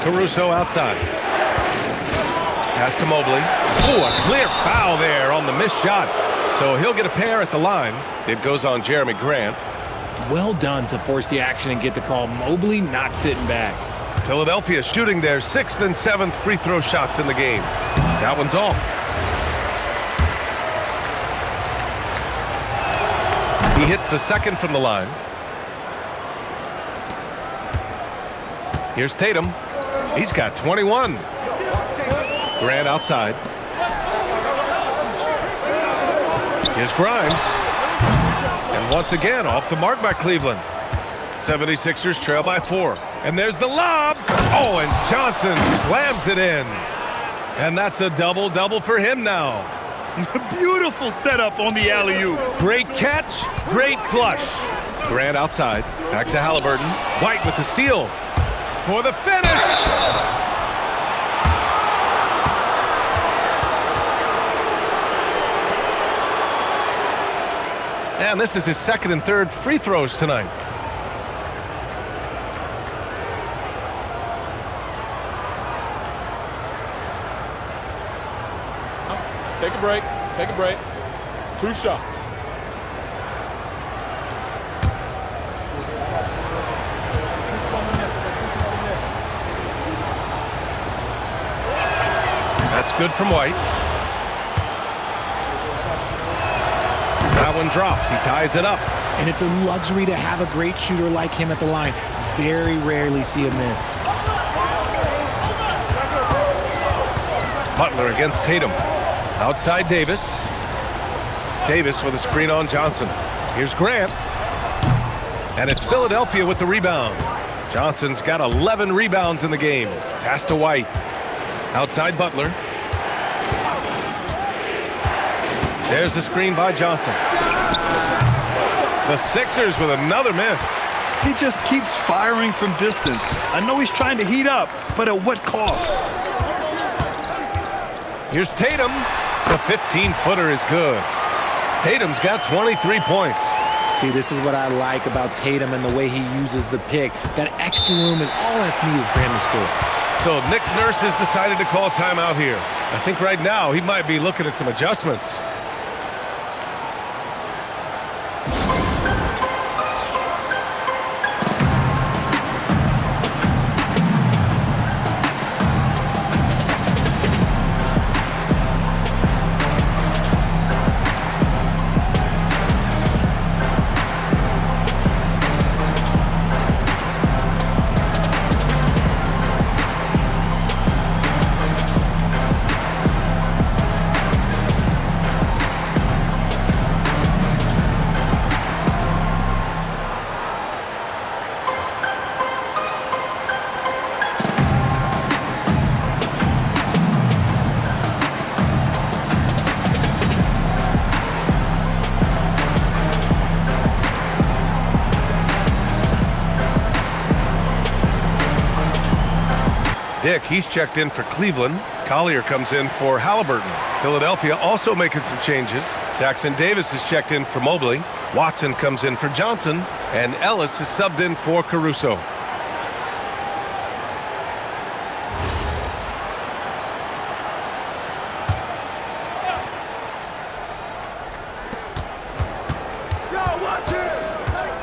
Caruso outside. Pass to Mobley. Oh, a clear foul there on the missed shot. So he'll get a pair at the line. It goes on Jeremy Grant. Well done to force the action and get the call. Mobley not sitting back. Philadelphia shooting their 6th and 7th free throw shots in the game. That one's off. He hits the second from the line. Here's Tatum. He's got 21. Grant outside. Here's Grimes. And once again, off the mark by Cleveland. 76ers trail by 4. And there's the lob. Oh, and Johnson slams it in. And that's a double-double for him now. Beautiful setup on the alley-oop. Great catch, great flush. Grant outside. Back to Halliburton. White with the steal. For the finish. And this is his 2nd and 3rd free throws tonight. Take a break. Take a break. 2 shots. That's good from White. That one drops. He ties it up. And it's a luxury to have a great shooter like him at the line. Very rarely see a miss. Butler against Tatum. Outside Davis. Davis with a screen on Johnson. Here's Grant. And it's Philadelphia with the rebound. Johnson's got 11 rebounds in the game. Pass to White. Outside Butler. There's the screen by Johnson. The Sixers with another miss. He just keeps firing from distance. I know he's trying to heat up, but at what cost? Here's Tatum. The 15-footer is good. Tatum's got 23 points. See, this is what I like about Tatum and the way he uses the pick. That extra room is all that's needed for him to score. So Nick Nurse has decided to call timeout here. I think right now he might be looking at some adjustments. Dick, he's checked in for Cleveland. Collier comes in for Halliburton. Philadelphia also making some changes. Jackson Davis is checked in for Mobley. Watson comes in for Johnson. And Ellis is subbed in for Caruso.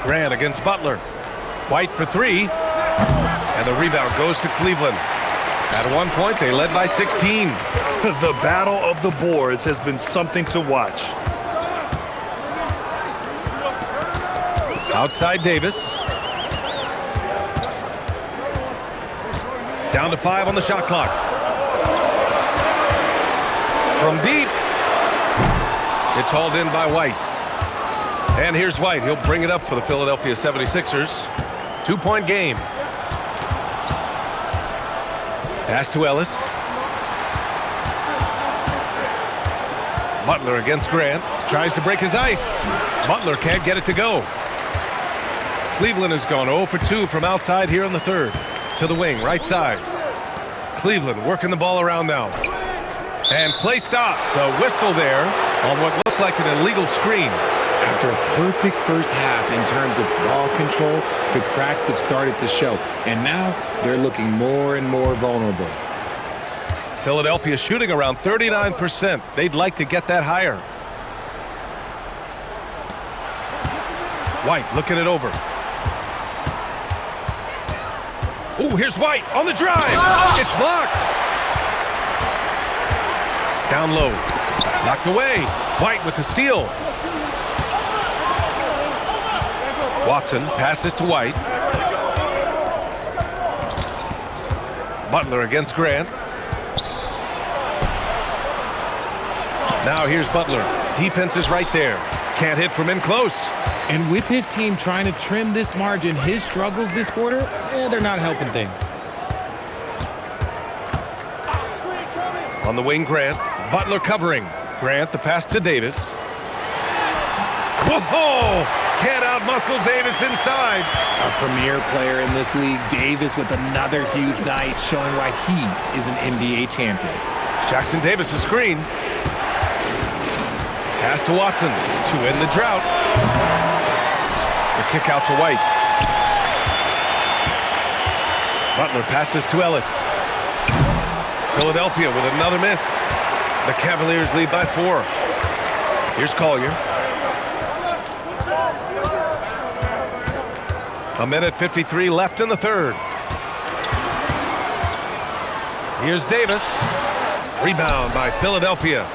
Grant against Butler. White for 3. And the rebound goes to Cleveland. At one point, they led by 16. The battle of the boards has been something to watch. Outside Davis. Down to 5 on the shot clock. From deep. It's hauled in by White. And here's White. He'll bring it up for the Philadelphia 76ers. 2-point game. Pass to Ellis. Butler against Grant. Tries to break his ice. Butler can't get it to go. Cleveland has gone 0 for 2 from outside here in the third. To the wing, right side. Cleveland working the ball around now. And play stops. A whistle there on what looks like an illegal screen. After a perfect first half in terms of ball control, the cracks have started to show. And now they're looking more and more vulnerable. Philadelphia shooting around 39%. They'd like to get that higher. White looking it over. Ooh, here's White on the drive. It's blocked. Down low. Knocked away. White with the steal. Watson passes to White. Butler against Grant. Now here's Butler. Defense is right there. Can't hit from in close. And with his team trying to trim this margin, his struggles this quarter, they're not helping things. On the wing, Grant. Butler covering. Grant, the pass to Davis. Whoa! Can't outmuscle Davis inside. A premier player in this league, Davis with another huge night, showing why he is an NBA champion. Jackson Davis, a screen. Pass to Watson to end the drought. The kick out to White. Butler passes to Ellis. Philadelphia with another miss. The Cavaliers lead by 4. Here's Collier. A minute 53 left in the third. Here's Davis. Rebound by Philadelphia.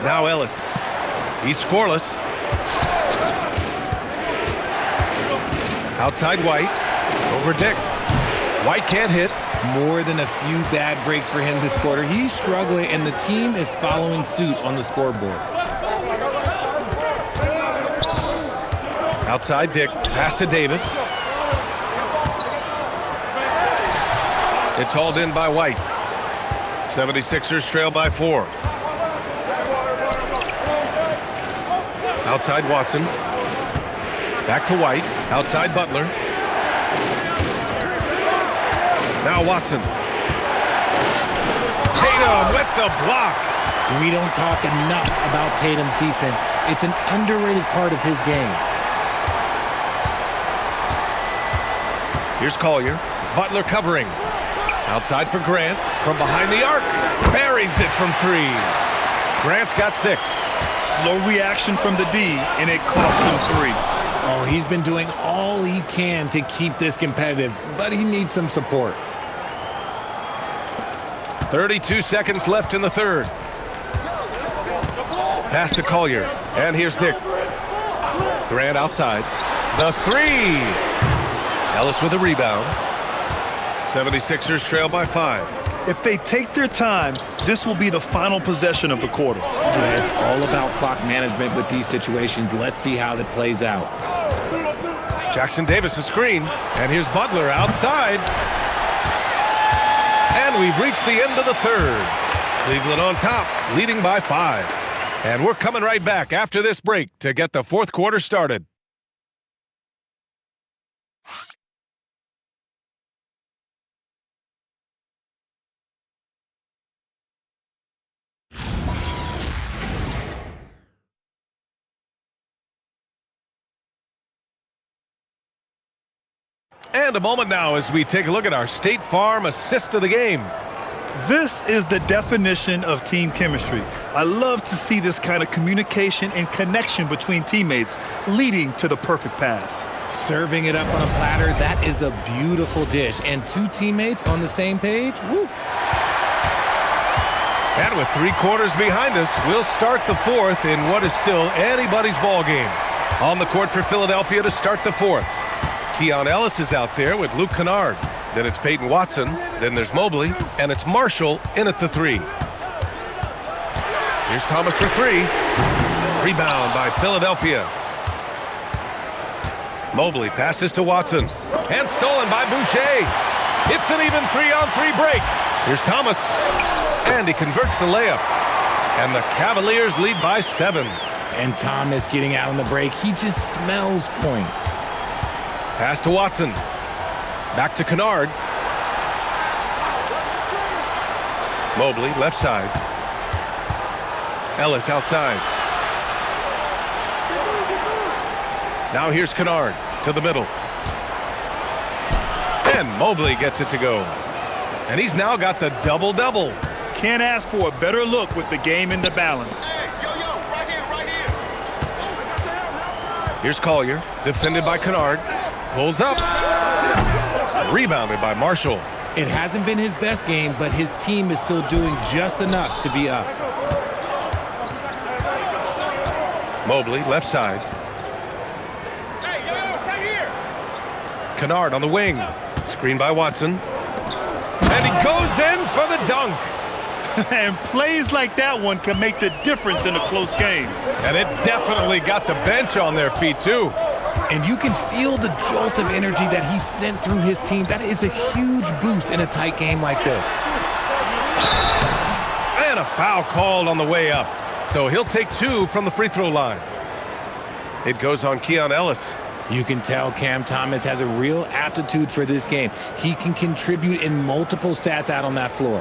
Now Ellis. He's scoreless. Outside White. Over Dick. White can't hit. More than a few bad breaks for him this quarter. He's struggling, and the team is following suit on the scoreboard. Outside Dick. Pass to Davis. It's hauled in by White. 76ers trail by 4. Outside Watson. Back to White. Outside Butler. Now Watson. Tatum with the block. We don't talk enough about Tatum's defense. It's an underrated part of his game. Here's Collier. Butler covering. Outside for Grant. From behind the arc. Buries it from 3. Grant's got 6. Slow reaction from the D, and it cost him 3. Oh, he's been doing all he can to keep this competitive, but he needs some support. 32 seconds left in the third. Pass to Collier. And here's Dick. Grant outside. The 3. Ellis with a rebound. 76ers trail by 5. If they take their time, this will be the final possession of the quarter. Yeah, it's all about clock management with these situations. Let's see how that plays out. Jackson Davis a screen. And here's Butler outside. And we've reached the end of the third. Cleveland on top, leading by 5. And we're coming right back after this break to get the fourth quarter started. And a moment now as we take a look at our State Farm assist of the game. This is the definition of team chemistry. I love to see this kind of communication and connection between teammates leading to the perfect pass. Serving it up on a platter, that is a beautiful dish. And 2 teammates on the same page, woo. And with 3 quarters behind us, we'll start the fourth in what is still anybody's ball game. On the court for Philadelphia to start the fourth. Keon Ellis is out there with Luke Kennard. Then it's Peyton Watson. Then there's Mobley. And it's Marshall in at the 3. Here's Thomas for 3. Rebound by Philadelphia. Mobley passes to Watson. And stolen by Boucher. It's an even 3-on-3 break. Here's Thomas. And he converts the layup. And the Cavaliers lead by 7. And Thomas getting out on the break. He just smells points. Pass to Watson. Back to Kennard. Mobley, left side. Ellis outside. Now here's Kennard to the middle. And Mobley gets it to go. And he's now got the double-double. Can't ask for a better look with the game in the balance. Here's Collier, defended by Kennard. Pulls up. Rebounded by Marshall. It hasn't been his best game, but his team is still doing just enough to be up. Mobley, left side. Kennard on the wing. Screen by Watson. And he goes in for the dunk. And plays like that one can make the difference in a close game. And it definitely got the bench on their feet, too. And you can feel the jolt of energy that he sent through his team. That is a huge boost in a tight game like this. And a foul called on the way up. So he'll take 2 from the free throw line. It goes on Keon Ellis. You can tell Cam Thomas has a real aptitude for this game. He can contribute in multiple stats out on that floor.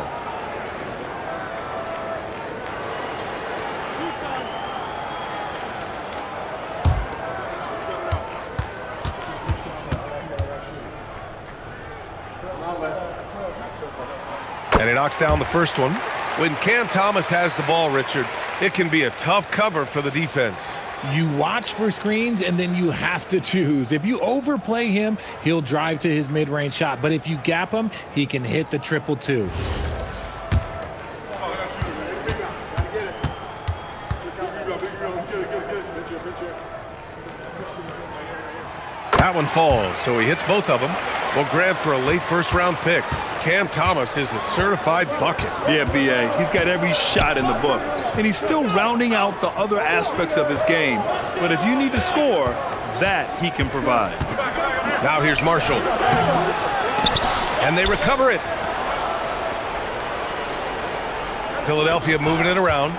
And he knocks down the first one. When Cam Thomas has the ball, Richard, it can be a tough cover for the defense. You watch for screens, and then you have to choose. If you overplay him, he'll drive to his mid-range shot. But if you gap him, he can hit the 2-2. That one falls, so he hits both of them. Well, grabbed for a late first-round pick. Cam Thomas is a certified bucket. Yeah, B.A., he's got every shot in the book. And he's still rounding out the other aspects of his game. But if you need to score, that he can provide. Now here's Marshall. And they recover it. Philadelphia moving it around.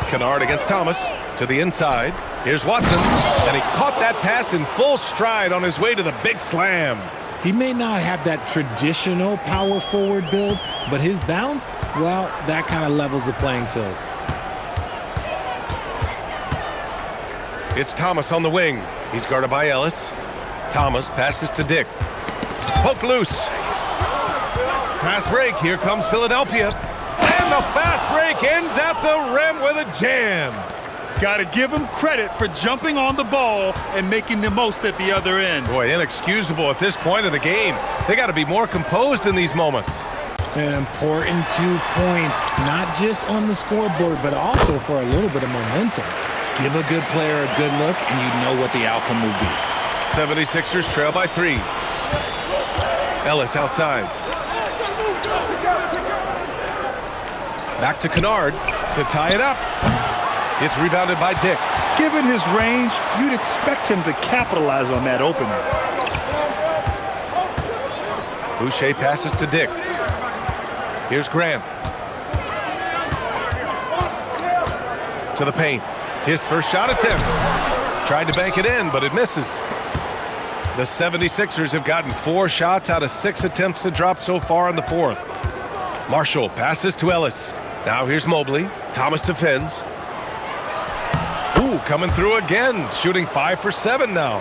Kennard against Thomas to the inside. Here's Watson, and he caught that pass in full stride on his way to the big slam. He may not have that traditional power forward build, but his bounce, well, that kind of levels the playing field. It's Thomas on the wing. He's guarded by Ellis. Thomas passes to Dick. Poke loose. Fast break. Here comes Philadelphia. And the fast break ends at the rim with a jam. Got to give him credit for jumping on the ball and making the most at the other end. Boy, inexcusable at this point of the game. They got to be more composed in these moments. An important 2 points, not just on the scoreboard, but also for a little bit of momentum. Give a good player a good look, and you know what the outcome will be. 76ers trail by 3. Ellis outside. Back to Kennard to tie it up. It's rebounded by Dick. Given his range, you'd expect him to capitalize on that opening. Boucher passes to Dick. Here's Grant. To the paint. His first shot attempt. Tried to bank it in, but it misses. The 76ers have gotten 4 shots out of 6 attempts to drop so far in the fourth. Marshall passes to Ellis. Now here's Mobley. Thomas defends. Ooh, coming through again. Shooting 5 for 7 now.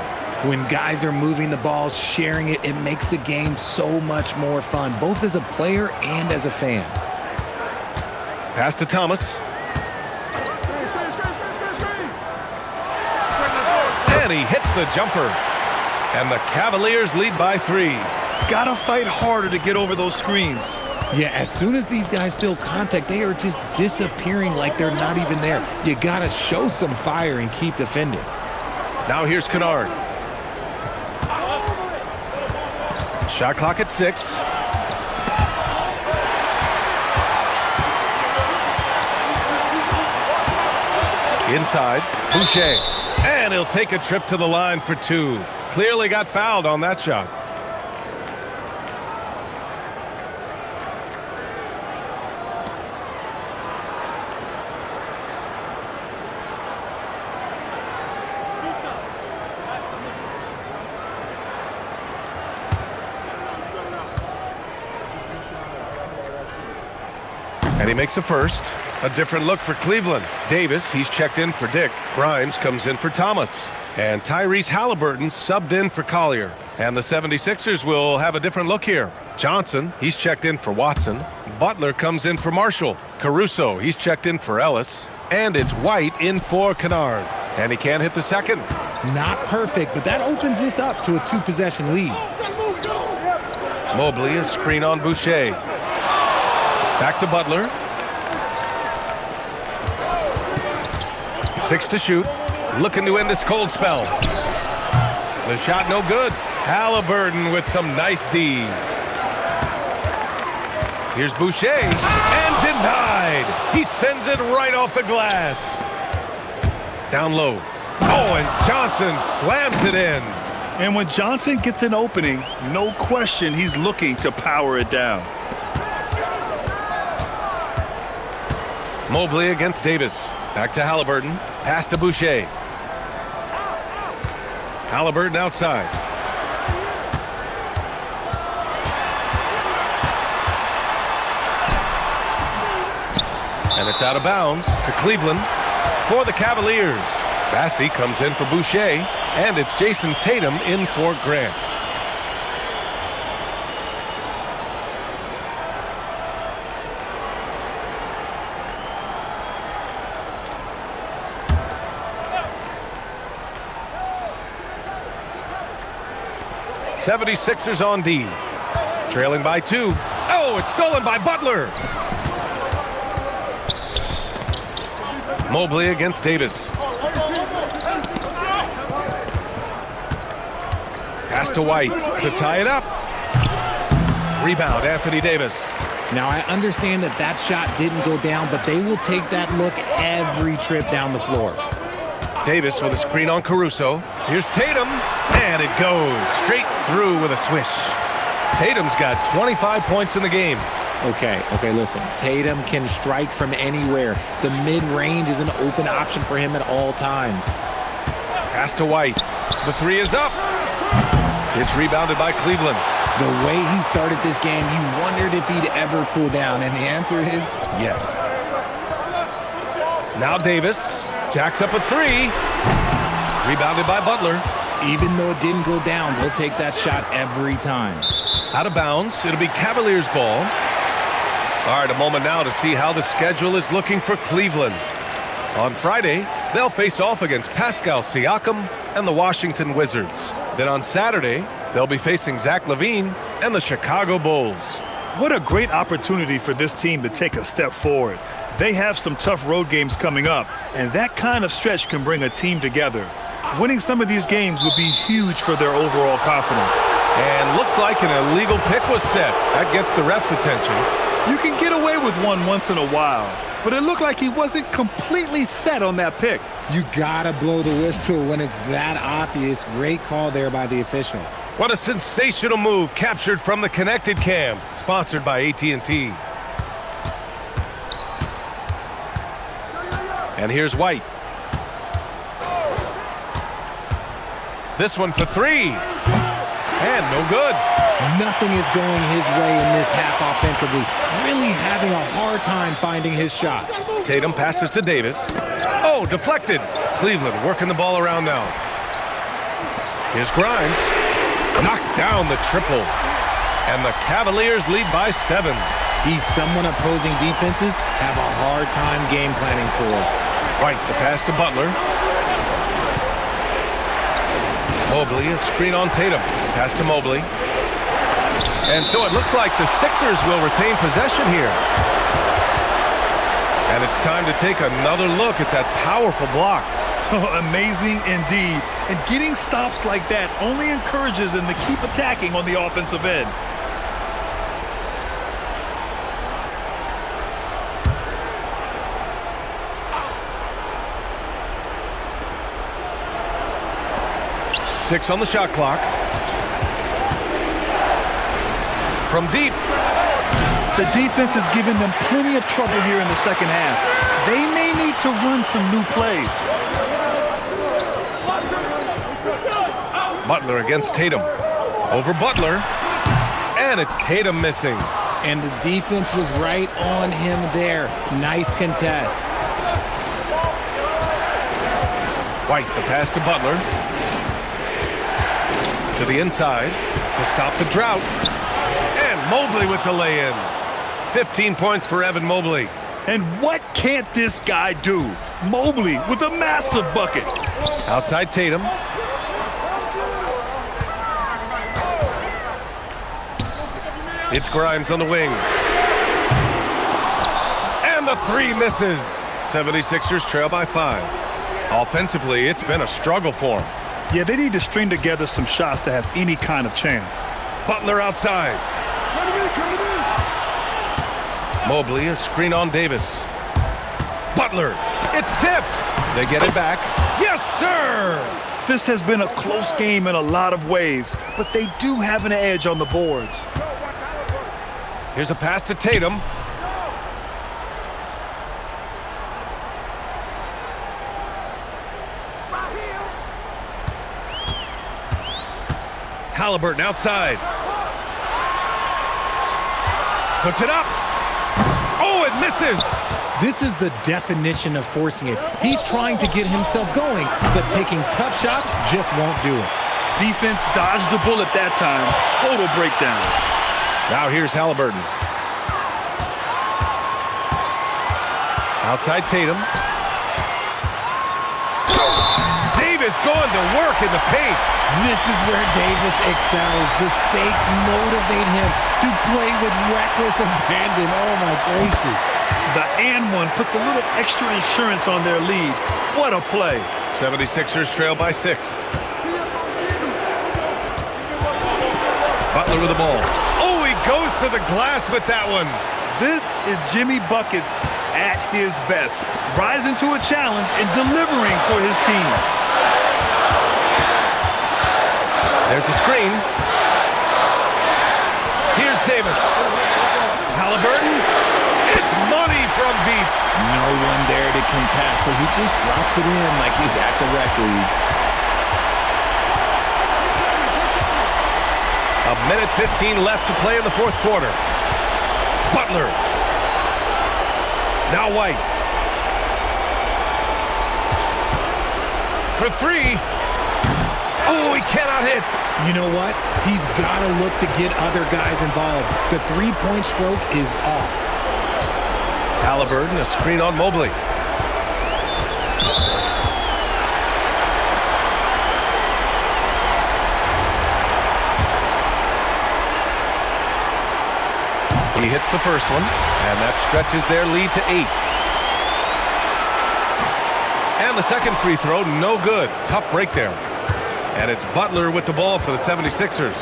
When guys are moving the ball, sharing it, it makes the game so much more fun, both as a player and as a fan. Pass to Thomas. And he hits the jumper. And the Cavaliers lead by 3. Gotta fight harder to get over those screens. Yeah, as soon as these guys feel contact, they are just disappearing like they're not even there. You gotta show some fire and keep defending. Now here's Kennard. Shot clock at 6. Inside, Boucher. And he'll take a trip to the line for 2. Clearly got fouled on that shot. And he makes a first. A different look for Cleveland. Davis, he's checked in for Dick. Grimes comes in for Thomas. And Tyrese Halliburton subbed in for Collier. And the 76ers will have a different look here. Johnson, he's checked in for Watson. Butler comes in for Marshall. Caruso, he's checked in for Ellis. And it's White in for Kennard. And he can't hit the second. Not perfect, but that opens this up to a 2-possession lead. Mobley, a screen on Boucher. Back to Butler. 6 to shoot. Looking to end this cold spell. The shot no good. Halliburton with some nice D. Here's Boucher. And denied. He sends it right off the glass. Down low. Oh, and Johnson slams it in. And when Johnson gets an opening, no question he's looking to power it down. Mobley against Davis. Back to Halliburton. Pass to Boucher. Halliburton outside. And it's out of bounds to Cleveland for the Cavaliers. Bassey comes in for Boucher, and it's Jason Tatum in for Grant. '76ers on D. Trailing by 2. Oh, it's stolen by Butler. Mobley against Davis. Pass to White to tie it up. Rebound, Anthony Davis. Now, I understand that that shot didn't go down, but they will take that look every trip down the floor. Davis with a screen on Caruso. Here's Tatum, and it goes straight through with a swish. Tatum's got 25 points in the game. Okay, listen. Tatum can strike from anywhere. The mid-range is an open option for him at all times. Pass to White. The 3 is up. It's rebounded by Cleveland. The way he started this game, you wondered if he'd ever cool down, and the answer is yes. Now Davis jacks up a 3. Rebounded by Butler. Even though it didn't go down, they'll take that shot every time. Out of bounds. It'll be Cavaliers ball. All right, a moment now to see how the schedule is looking for Cleveland. On Friday, they'll face off against Pascal Siakam and the Washington Wizards. Then on Saturday, they'll be facing Zach LaVine and the Chicago Bulls. What a great opportunity for this team to take a step forward. They have some tough road games coming up, and that kind of stretch can bring a team together. Winning some of these games would be huge for their overall confidence. And looks like an illegal pick was set. That gets the ref's attention. You can get away with one once in a while, but it looked like he wasn't completely set on that pick. You gotta blow the whistle when it's that obvious. Great call there by the official. What a sensational move captured from the Connected Cam, sponsored by AT&T. And here's White. This one for 3. And no good. Nothing is going his way in this half offensively. Really having a hard time finding his shot. Tatum passes to Davis. Oh, deflected. Cleveland working the ball around now. Here's Grimes. Knocks down the triple. And the Cavaliers lead by 7. He's someone opposing defenses have a hard time game planning for. White, the pass to Butler. Mobley, a screen on Tatum. Pass to Mobley. And so it looks like the Sixers will retain possession here. And it's time to take another look at that powerful block. Amazing indeed. And getting stops like that only encourages them to keep attacking on the offensive end. Six on the shot clock. From deep. The defense is giving them plenty of trouble here in the second half. They may need to run some new plays. Butler against Tatum. Over Butler. And it's Tatum missing. And the defense was right on him there. Nice contest. White, the pass to Butler. To the inside to stop the drought. And Mobley with the lay-in. 15 points for Evan Mobley. And what can't this guy do? Mobley with a massive bucket. Outside Tatum. It's Grimes on the wing. And the three misses. 76ers trail by 5. Offensively, it's been a struggle for them. Yeah, they need to string together some shots to have any kind of chance. Butler outside. Mobley, a screen on Davis. Butler, it's tipped. They get it back. Yes, sir! This has been a close game in a lot of ways, but they do have an edge on the boards. Here's a pass to Tatum. Halliburton outside. Puts it up. Oh, it misses. This is the definition of forcing it. He's trying to get himself going, but taking tough shots just won't do it. Defense dodged the bullet that time. Total breakdown. Now here's Halliburton. Outside Tatum. Davis going to work in the paint. This is where Davis excels. The stakes motivate him to play with reckless abandon. Oh, my gracious. The and one puts a little extra insurance on their lead. What a play. 76ers trail by 6. Butler with the ball. Oh, he goes to the glass with that one. This is Jimmy Buckets at his best, rising to a challenge and delivering for his team. There's a screen. Here's Davis. Halliburton. It's money from deep. No one there to contest, so he just drops it in like he's at the rec league. A minute 15 left to play in the fourth quarter. Butler. Now White. For 3. Oh, he cannot hit. You know what? He's got to look to get other guys involved. The three-point stroke is off. Halliburton, a screen on Mobley. He hits the first one, and that stretches their lead to 8. And the second free throw, no good. Tough break there. And it's Butler with the ball for the 76ers.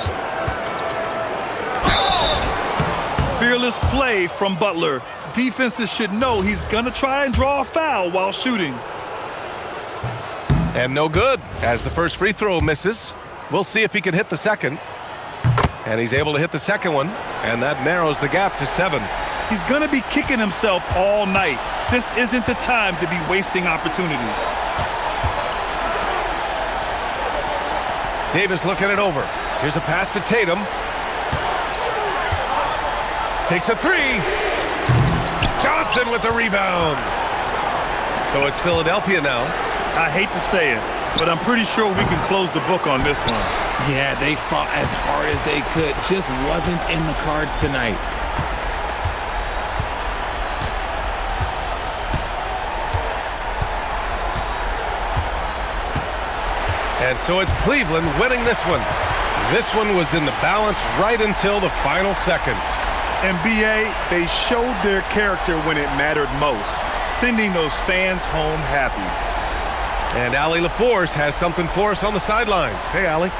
Fearless play from Butler. Defenses should know he's going to try and draw a foul while shooting. And no good, as the first free throw misses. We'll see if he can hit the second. And he's able to hit the second one, and that narrows the gap to 7. He's going to be kicking himself all night. This isn't the time to be wasting opportunities. Davis looking it over. Here's a pass to Tatum. Takes a 3. Johnson with the rebound. So it's Philadelphia now. I hate to say it, but I'm pretty sure we can close the book on this one. Yeah, they fought as hard as they could. Just wasn't in the cards tonight. And so it's Cleveland winning this one. This one was in the balance right until the final seconds. NBA, they showed their character when it mattered most, sending those fans home happy. And Allie LaForce has something for us on the sidelines. Hey, Allie.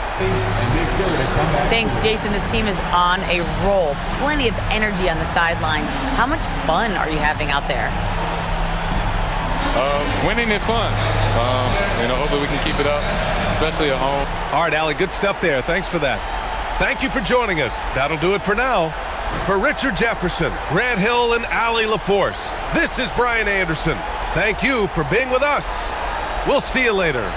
Thanks, Jason. This team is on a roll. Plenty of energy on the sidelines. How much fun are you having out there? Winning is fun. Hopefully we can keep it up, especially at home. All right, Allie, good stuff there. Thanks for that. Thank you for joining us. That'll do it for now. For Richard Jefferson, Grant Hill, and Allie LaForce, this is Brian Anderson. Thank you for being with us. We'll see you later.